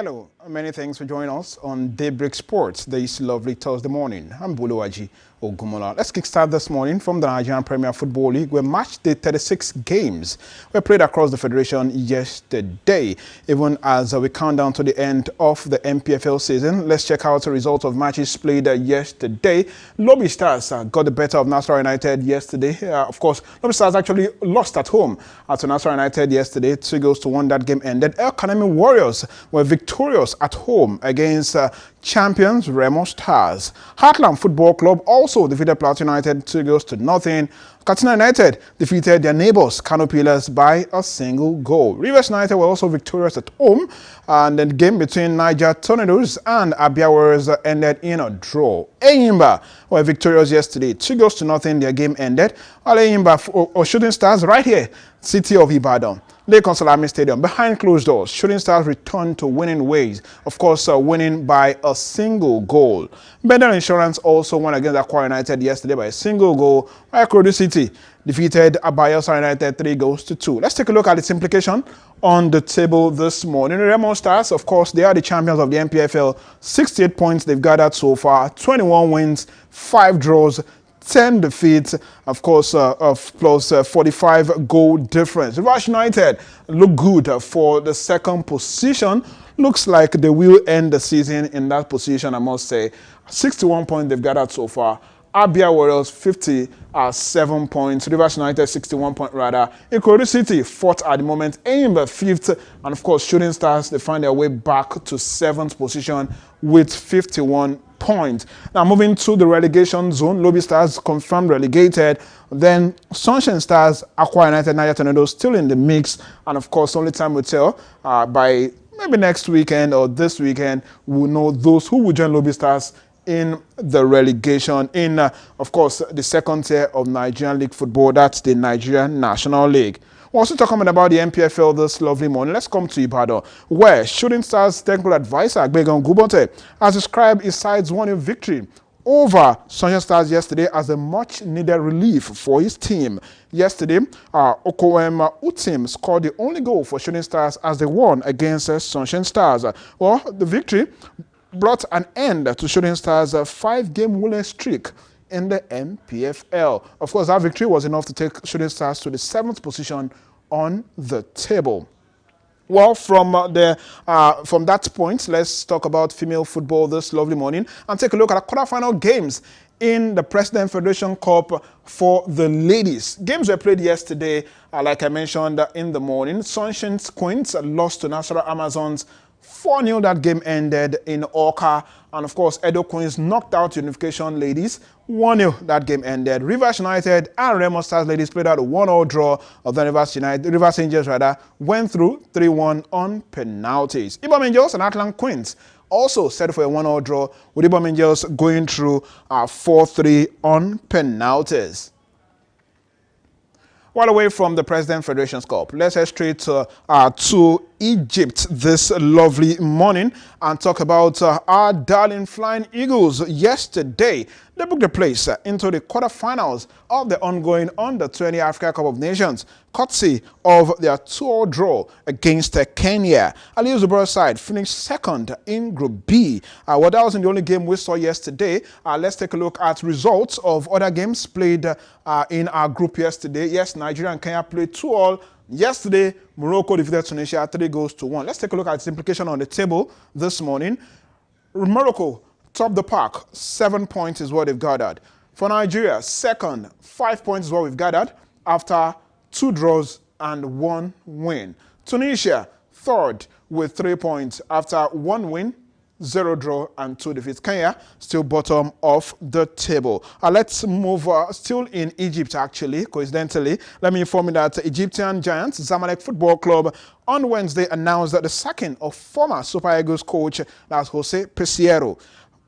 Hello, many thanks for joining us on Daybreak Sports this lovely Thursday morning. I'm Buluwaji Ogumola. Let's kickstart this morning from the Nigerian Premier Football League, where match day 36 games were played across the federation yesterday. Even as we count down to the end of the MPFL season, let's check out the results of matches played yesterday. Lobby Stars got the better of Nasarawa United yesterday. Of course, Lobby Stars actually lost at home to Nasarawa United yesterday. 2-1 that game ended. El Kanemi Warriors were victorious at home against champions Remo Stars. Heartland Football Club also defeated Plateau United 2-0. Katsina United defeated their neighbors Kano Pillars by a single goal. Rivers United were also victorious at home, and the game between Niger Tornadoes and Abia Warriors ended in a draw. Eyimba were victorious yesterday 2-0. Their game ended. While Eyimba or Shooting Stars right here, City of Ibadan, Lekon Salami Stadium, behind closed doors, Shooting Stars returned to winning ways. Of course, winning by a single goal. Bendel Insurance also won against Akwa United yesterday by a single goal, while Ikorodu City defeated Bayelsa United 3-2. Let's take a look at its implication on the table this morning. Remo Stars, of course, they are the champions of the MPFL. 68 points they've gathered so far, 21 wins, 5 draws, 10 defeats, of course, plus 45 goal difference. Rivers United look good for the second position. Looks like they will end the season in that position, I must say. 61 points they've gathered so far. Abia Warriors 57 points. Rivers United 61 points rather. Ikorodu City 4th at the moment. Eyimba 5th. And of course, Shooting Stars, they find their way back to 7th position with 51 points. Now moving to the relegation zone, Lobby Stars confirmed relegated. Then Sunshine Stars, Akwa United, Niger Tornadoes still in the mix. And of course, only time will tell by maybe next weekend or this weekend, we'll know those who will join Lobby Stars in the relegation in, of course, the second tier of Nigerian League football. That's the Nigerian National League. We're also talking about the MPFL this lovely morning. Let's come to Ibadan, where Shooting Stars technical advisor Agbegan Gubonte has described his side's 1-0 victory over Sunshine Stars yesterday as a much-needed relief for his team. Yesterday, Okoema Utim scored the only goal for Shooting Stars as they won against Sunshine Stars. Well, the victory brought an end to Shooting Stars' 5-game winless streak in the MPFL. Of course, that victory was enough to take Shooting Stars to the 7th position on the table. Well, from that point, let's talk about female football this lovely morning and take a look at the quarterfinal games in the President Federation Cup for the ladies. Games were played yesterday, like I mentioned in the morning. Sunshine Queens lost to Nasarawa Amazons 4-0. That game ended in Oka. And of course, Edo Queens knocked out Unification Ladies 1-0. That game ended. Rivers United and Remo Stars Ladies played out a 1-1 draw. Of the Rivers Angels went through 3-1 on penalties. Ibom Angels and Atlant Queens also set for a 1-1 draw, with Ibom Angels going through 4-3 on penalties. While away from the President Federation's Cup, let's head straight to Egypt this lovely morning and talk about our darling Flying Eagles. Yesterday, they booked a place into the quarterfinals of the ongoing Under-20 Africa Cup of Nations, courtesy of their 2-2 draw against Kenya. Aliyu Zubairu's side finished second in Group B. Well, that wasn't the only game we saw yesterday. Let's take a look at results of other games played in our group yesterday. Yes, Nigeria and Kenya played 2-2. Yesterday, Morocco defeated Tunisia 3-1. Let's take a look at its implication on the table this morning. Morocco topped the pack. 7 points is what they've gathered. For Nigeria, second, 5 points is what we've gathered after 2 draws and 1 win. Tunisia, third with 3 points after 1 win, 0 draw and 2 defeats. Kenya still bottom of the table. Let's move still in Egypt, actually, coincidentally. Let me inform you that Egyptian giants Zamalek Football Club on Wednesday announced that the sacking of former Super Eagles coach, that's Jose Peseiro.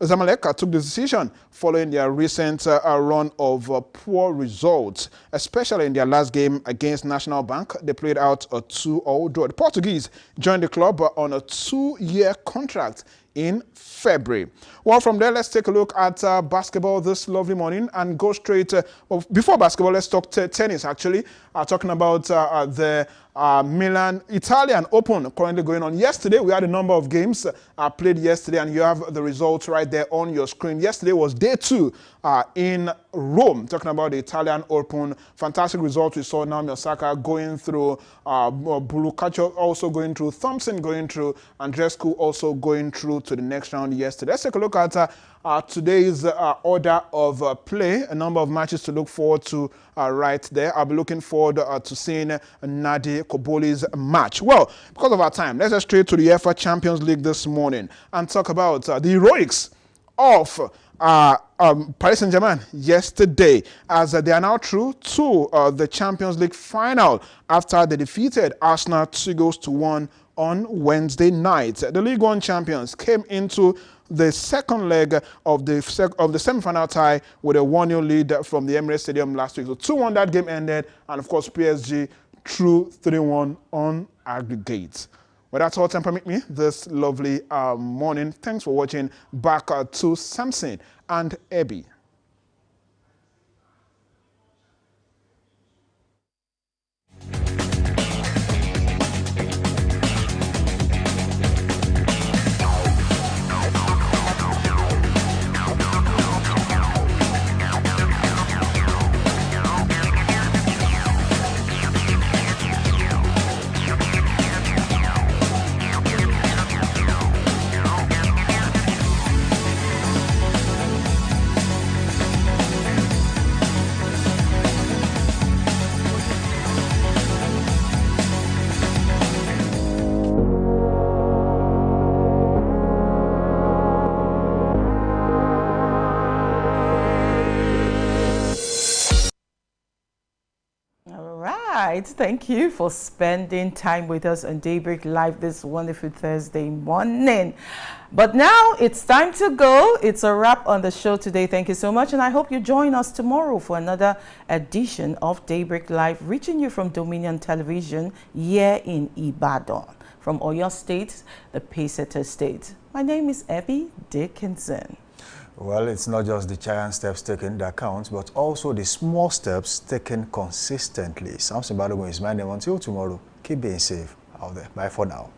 Zamalek took the decision following their recent run of poor results, especially in their last game against National Bank. They played out a 2-2 draw. The Portuguese joined the club on a 2-year contract in February. Well, from there, let's take a look at basketball this lovely morning and go straight. Well, before basketball, let's talk tennis, actually. Talking about the Milan Italian Open currently going on. Yesterday, we had a number of games played yesterday, and you have the results right there on your screen. Yesterday was day 2 in Rome, talking about the Italian Open. Fantastic results. We saw Naomi Osaka going through, Bulucaccio also going through, Thompson going through, Andreescu also going through to the next round yesterday. Let's take a look at today's order of play, a number of matches to look forward to right there. I'll be looking forward to seeing Nadi Koboli's match. Well, because of our time, let's get straight to the UEFA Champions League this morning and talk about the heroics of Paris Saint-Germain yesterday, as they are now through to the Champions League final after they defeated Arsenal 2-1 on Wednesday night. The League One champions came into the second leg of the semi-final tie with a 1-0 lead from the Emirates Stadium last week. So 2-1 that game ended, and of course PSG threw 3-1 on aggregate. Well, that's all time permit me this lovely morning. Thanks for watching. Back to Samson and Abby. Thank you for spending time with us on Daybreak Live this wonderful Thursday morning. But now it's time to go. It's a wrap on the show today. Thank you so much, and I hope you join us tomorrow for another edition of Daybreak Live, reaching you from Dominion Television here in Ibadan, from Oyo State, the Pacesetter State. My name is Abby Dickinson. Well, it's not just the giant steps taken that counts, but also the small steps taken consistently. Samson Balogun is my name. Until tomorrow, keep being safe out there. Bye for now.